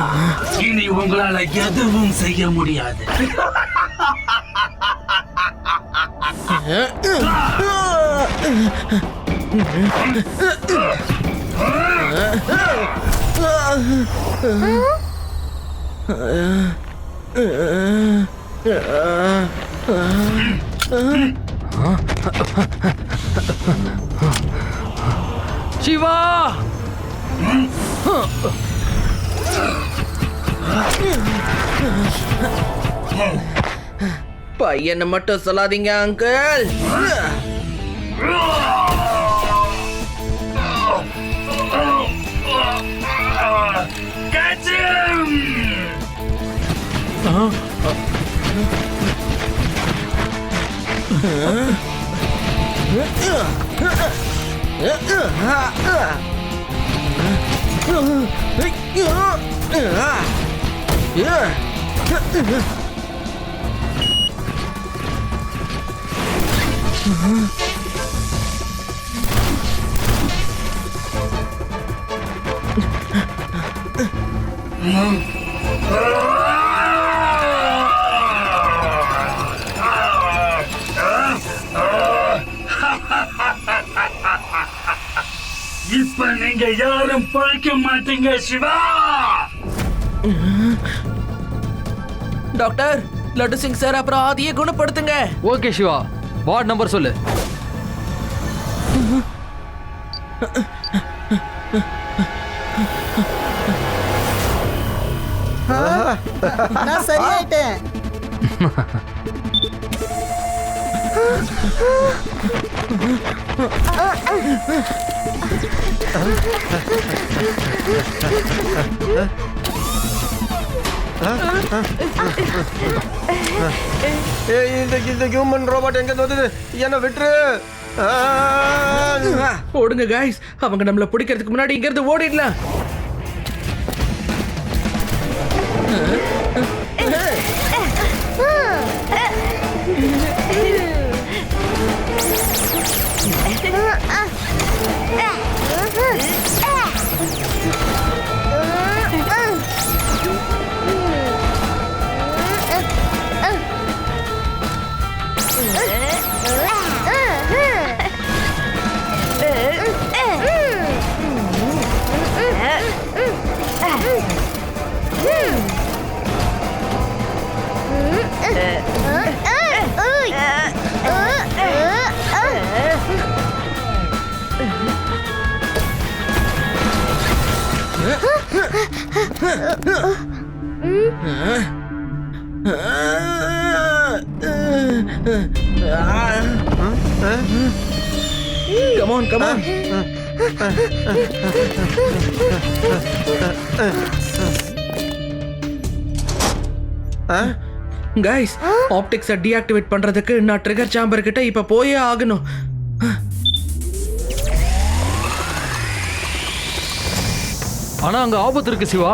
இனி உங்களால எதுவும் செய்ய முடியாது.
சிவா,
பையனை மட்டும் சொல்லாதீங்க அங்கிள்.
Catch him! இப்ப நீங்க யாரும் பழைக்க மாட்டீங்க சிவா.
டாக்டர், லட்டு சிங் சார் அப்புறம் ஆதியை குணப்படுத்துங்க.
ஓகே சிவா, வார்டு நம்பர் சொல்லு.
நான் சரியாயிட்டேன்.
இந்த ஹியூமன் ரோபோட் எங்க வந்தது? என்ன விட்டுரு.
ஓடுங்க கைஸ், அவங்க நம்மள பிடிக்கிறதுக்கு முன்னாடி இங்க இருந்து ஓடிடலாம். Come on, come on. Guys, ஆப்டிக்ஸை டீஆக்டிவேட் பண்றதுக்கு நான் ட்ரிகர் சாம்பர் கிட்ட இப்ப போயே ஆகணும்.
ஆனா அங்க ஆபத்து இருக்கு சிவா.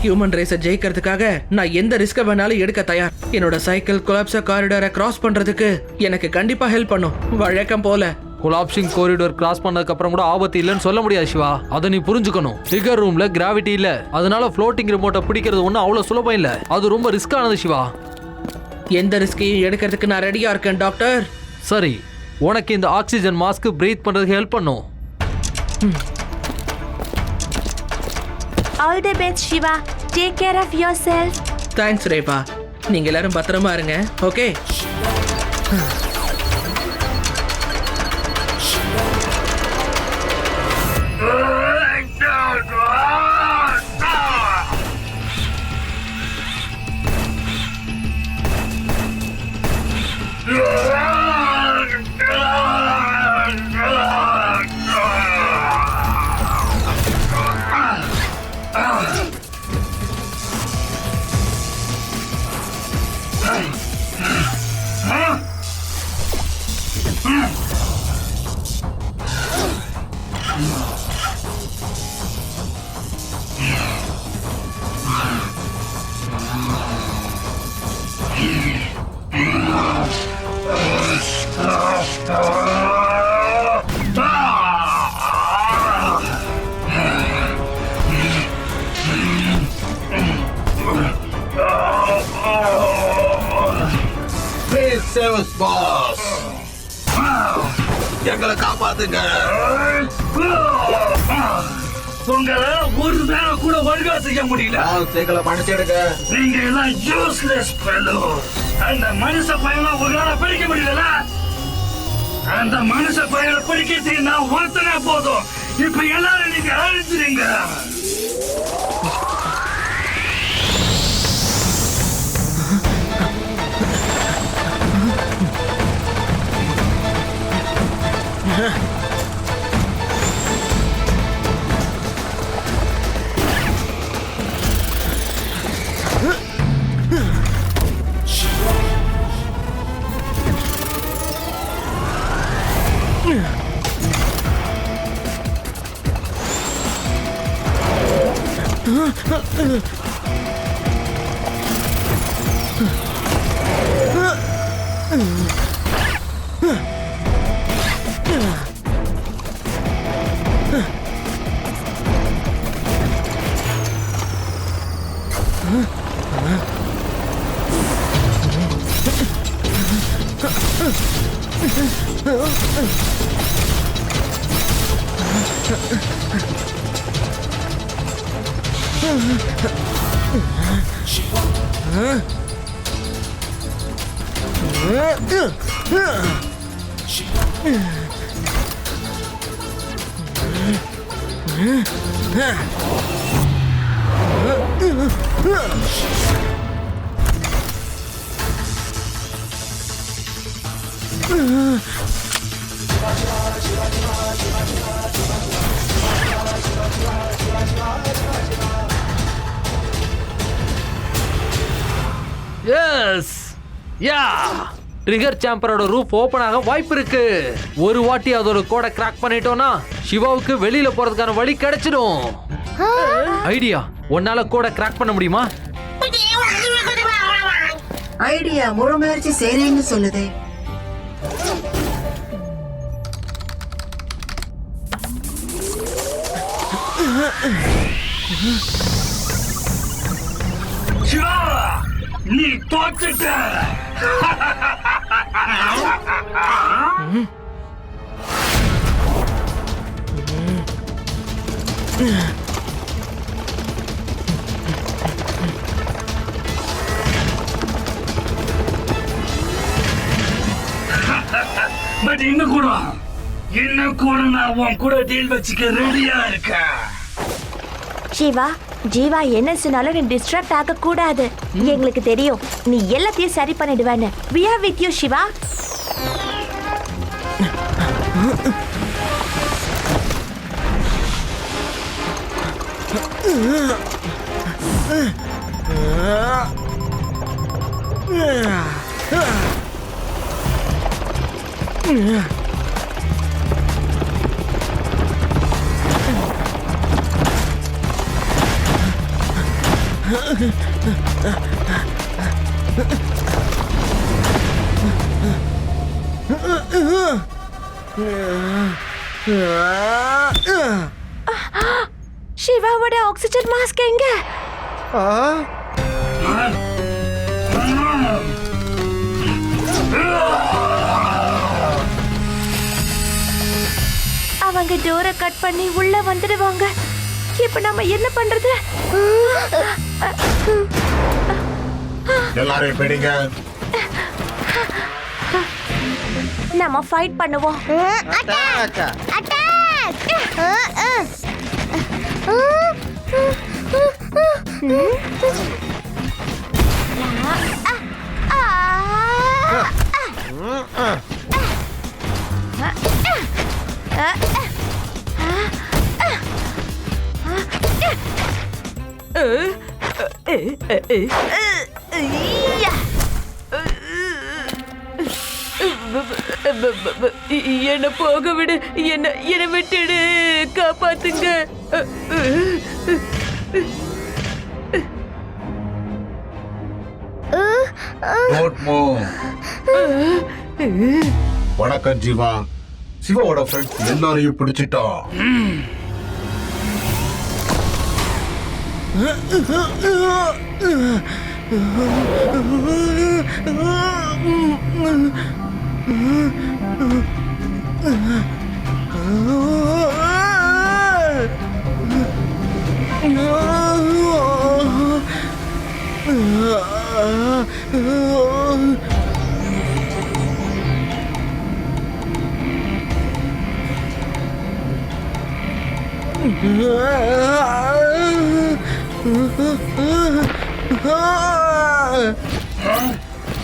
ஹியூமன் ரேஸை ஜெயிக்கிறதுக்காக நான் எந்த ரிஸ்க வேணாலும் எடுக்க தயார். என்னோட சைக்கிள் கொலாப்ஸா காரிடாரை கிராஸ் பண்றதுக்கு எனக்கு கண்டிப்பா ஹெல்ப் பண்ணும். வழக்கம் போல
கொலாப்சிங் காரிடார் கிராஸ் பண்ணதுக்கு அப்புறம் கூட ஆபத்து இல்லைன்னு சொல்ல முடியாது சிவா. அதை நீ புரிஞ்சுக்கணும். ட்ரிகர் ரூம்ல கிராவிட்டி இல்ல, அதனால ஃப்ளோட்டிங் ரிமோட்டை பிடிக்கிறது ஒன்றும் அவ்வளவு சுலபம் இல்ல. அது ரொம்ப ரிஸ்க் ஆனது சிவா.
எந்த ரிஸ்கையும் எடுக்கிறதுக்கு நான் ரெடியா இருக்கேன் டாக்டர்.
சரி, உனக்கு இந்த ஆக்சிஜன் மாஸ்க் பிரீத் பண்றதுக்கு ஹெல்ப் பண்ணும்.
All the best Shiva. Take care of yourself.
Thanks Reba. நீங்க எல்லாரும் பத்திரமா இருங்க. ஓகே.
எங்களை காப்பாத்துங்க. உங்களை ஒரு வேலை கூட ஒழுங்கா செய்ய முடியல. நீங்க எல்லாம் யூஸ்லெஸ் fellow. அந்த மனுஷ பையனை உங்களால பிடிக்க முடியல. அந்த மனுஷ பையனை பிடிக்கிறதுக்கு நான் ஒருத்தனே போதும். இப்ப எல்லாரும் நீங்க அழிச்சிருங்க.
எஸ், யா, ட்ரிகர் சாம்பரோட ரூஃப் ஓபன் ஆக வாய்ப்பு இருக்கு. ஒரு வாட்டி அதோட கோடை கிராக் பண்ணிட்டோம்னா சிவாவுக்கு வெளியில போறதுக்கான வழி கிடைச்சிடும். ஐடியா, உன்னால கோடை கிராக் பண்ண முடியுமா?
ஐடியா முழு முயற்சி செய்றேன்னு சொல்லுது.
சிவா, நீ தோத்துட்ட. பட் இன்னும் கூட நான் உன் கூட டீல் வச்சுக்க ரெடியா இருக்கேன்.
சிவா, ஜீவா என்ன சொன்னாலும் நீ டிஸ்ட்ராக்ட் ஆக கூடாது. எங்களுக்கு தெரியும் நீ எல்லாத்தையும் சரி பண்ணிடுவேன்னு. We are with you, Shiva. சிவாவோட ஆக்சிஜன் மாஸ்க் எங்க?
அவங்க டோரை கட் பண்ணி உள்ள வந்துடுவாங்க. இப்ப நம்ம என்ன பண்றது?
எல்லாரையும் பிடிங்க.
நம்ம ஃபைட் பண்ணுவோம்.
அட்டாக் அட்டாக்
என்ன போக விடு, என்ன விட்டுடு, காப்பாத்துங்க.
Don't move. வணக்கம் ஜீவா. சிவாவோட ஃப்ரெண்ட்ஸ் எல்லாரையும் பிடிச்சிட்டோம்.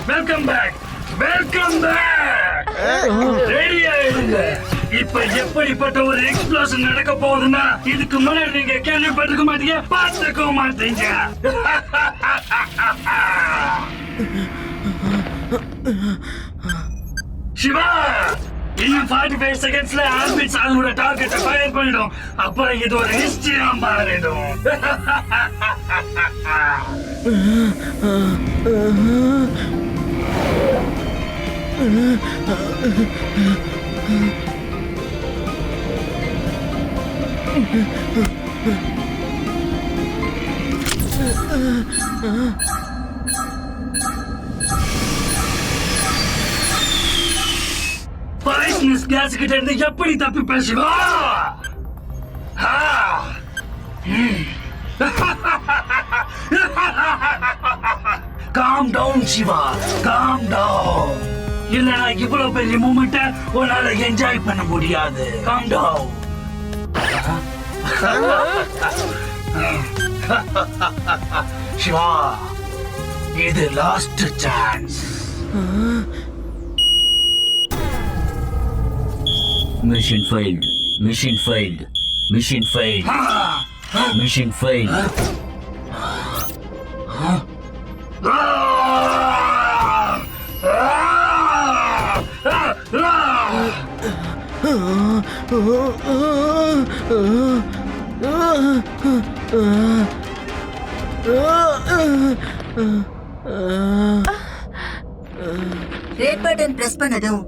Welcome back, welcome back. ரெடியா இருங்க. இப்ப எப்படிப்பட்ட ஒரு எக்ஸ்ப்ளோஷன் நடக்க போகுதுன்னா இதுக்கு முன்னாடி நீங்க கேள்விப்பட்டிருக்க மாட்டீங்க, பார்த்துக்க மாட்டீங்க. சிவா, இன்னும் 45 செகண்ட்ஸ்ல ஆல்பிட்ஸ் அவங்களோட டார்கெட்டை ஃபயர் பண்ணிடும். அப்புறம் இது ஒரு நிச்சயம் மாறிடும். பாய்சனஸ் கேஸ் கிட்ட இருந்து எப்படி தப்பி பேசுவா? Calm down Shiva, calm down. இல்லனா இவ்வளவு பெரிய மூமெண்ட்டை உன்னால என்ஜாய் பண்ண முடியாது. Com down. சிவா, இது last chance.
Mission failed. Mission failed. Mission failed. Mission failed.
Red button press பண்ணதும்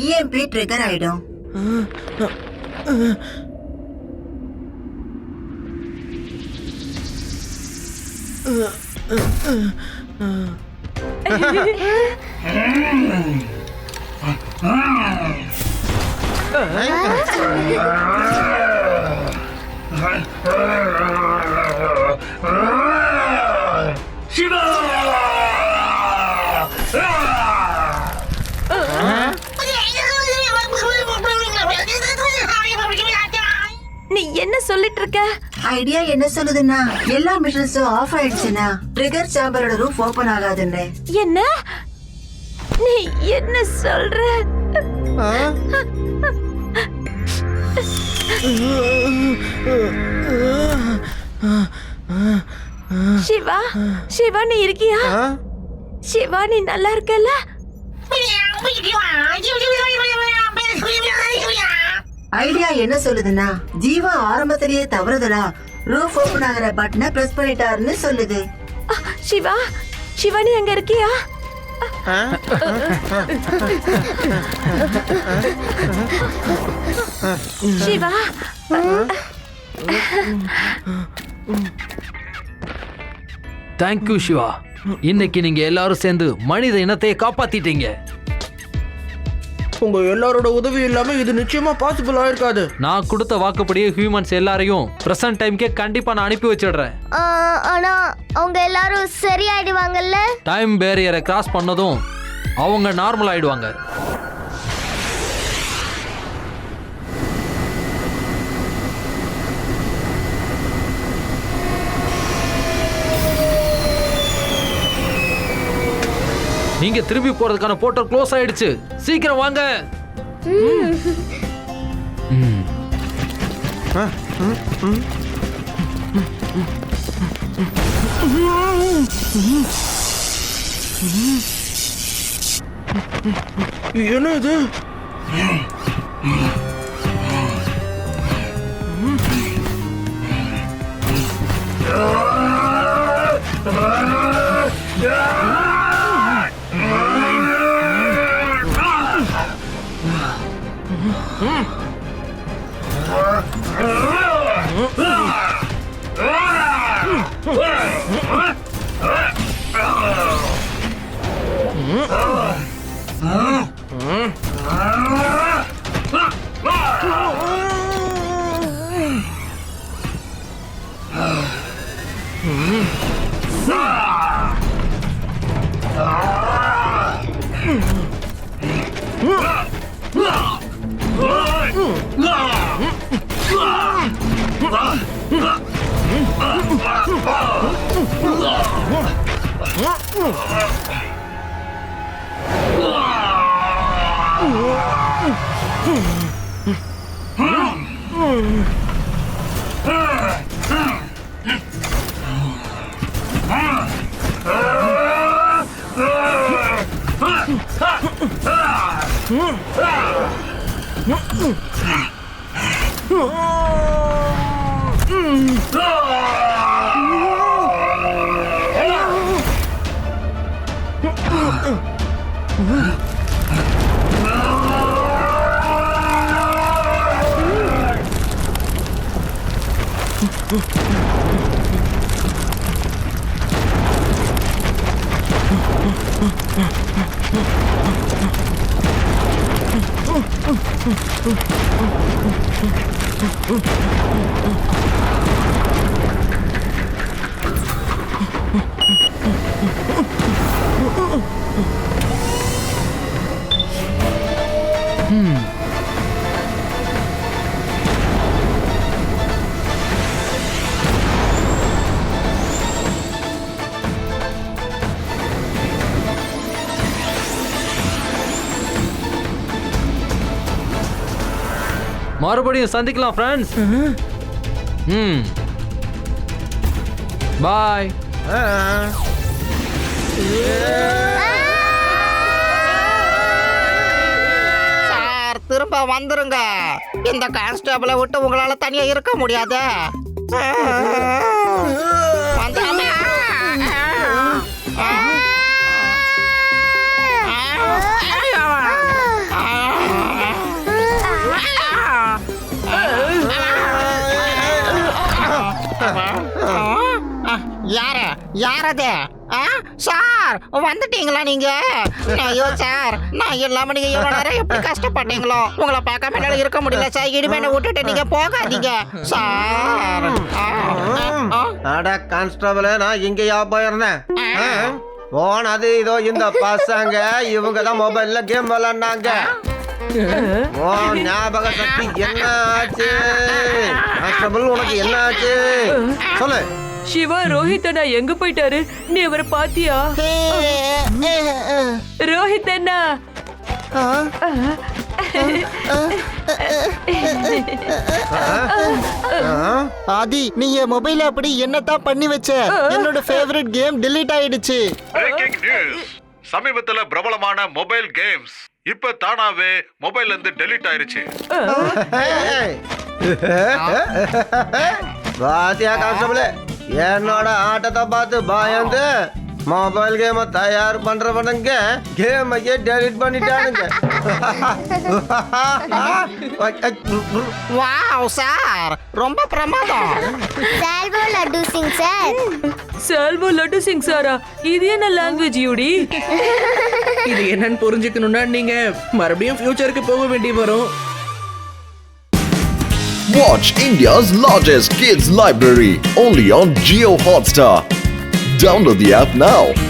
EMP ட்ரிகர் ஆயிடும்.
சிவா!
நீ என்ன சொல்லிட்டு இருக்க?
ஐடியா என்ன சொல்லுதுன்னா எல்லா மிஷன்ஸும் ஆஃப் ஆயிடுச்சுன்னா ட்ரிகர் சேம்பரோட ரூஃப் ஓபன் ஆகாதுன்னு.
என்ன? நீ என்ன சொல்ற? சிவா, சிவா நீ இருக்கியா? சிவா நீ நல்லா இருக்கல?
ஐடியா என்ன சொல்லுதுன்னா ஜீவா ஆரம்பத்திலேயே தவறுதலா ரூஃப் ஓபன் ஆகிற பட்டனை பிரஸ் பண்ணிட்டாருன்னு சொல்லுது.
சிவா, சிவா நீ அங்க இருக்கியா? சிவா,
தேங்க்யூ சிவா. இன்னைக்கு நீங்க எல்லாரும் சேர்ந்து மனித இனத்தை காப்பாத்திட்டீங்க.
உங்க எல்லாரோட உதவி இல்லாம இது நிச்சயமா பாசிபிள் ஆயிருக்காது.
நான் கொடுத்த வாக்குப்படியே ஹியூமன்ஸ் எல்லாரையும் பிரசன்ட் டைம்க்கே கண்டிப்பா நான் அனுப்பி வச்சிடுறேன்.
ஆனா அவங்க எல்லாரும் சரியாயிடுவாங்கல்ல?
டைம் பேரியரை கிராஸ் பண்ணதும் அவங்க நார்மல் ஆயிடுவாங்க. நீங்க திரும்பி போறதுக்கான போர்ட்டல் க்ளோஸ் ஆயிடுச்சு. சீக்கிரம் வாங்க.
என்ன இது?
மறுபடியும் சந்திக்கலாம் ஃப்ரெண்ட்ஸ். பாய்.
சார் திரும்ப வந்துருங்க. இந்த கான்ஸ்டபிளை விட்டு உங்களால தனியா இருக்க முடியாது. யாரது? சார் வந்துட்டீங்களா நீங்க? ஐயோ சார், நான் இல்லாம நீங்க எவ்வளவு நேரம் எப்படி கஷ்டப்பட்டீங்களோ. உங்களை பார்க்காம என்னால இருக்க முடியல சார். இனிமே விட்டுட்டு நீங்க போகாதீங்க சார்.
அட கான்ஸ்டபிள், நான் இங்கயா போயிருந்தேன். போனது இதோ இந்த பசங்க. இவங்க தான் மொபைல்ல கேம் விளையாண்டாங்க. ஞாபக சக்தி என்ன ஆச்சு? கான்ஸ்டபிள் உனக்கு என்ன ஆச்சு சொல்லு.
சிவா, ரோஹித் அண்ணா எங்க போயிட்டாரு? நீ அவரை பாத்தியா? ரோஹித் அண்ணா,
ஆதி, நீ என் மொபைல அப்படி என்னத்தான் பண்ணி வச்ச? என்னோட ஃபேவரட் கேம் delete ஆயிடுச்சு.
Breaking news. சமீபத்துல பிரபலமான மொபைல் கேம்ஸ் இப்ப தானாவே மொபைல்ல இருந்து டெலீட் ஆயிருச்சு.
பாத்தியா கான்ஸ்டபிள், என்னோட ஆட்டத்தை பார்த்து பயந்து மொபைல் கேமை தயார் பண்றவனுங்க கேமையே டெலிட் பண்ணிட்டானுங்க.
வாவ் சார், ரொம்ப பிரமாதம்.
சால்வோ லட்டு சிங் சார்.
சால்வோ லட்டு சிங் சாரா? இது என்ன லாங்குவேஜ் யூடி?
இது என்னன்னு புரிஞ்சுக்கணும்னா நீங்க மறுபடியும் ஃபியூச்சருக்கு போக வேண்டி வரும்.
Watch India's largest kids library only on Jio Hotstar. Download the app now.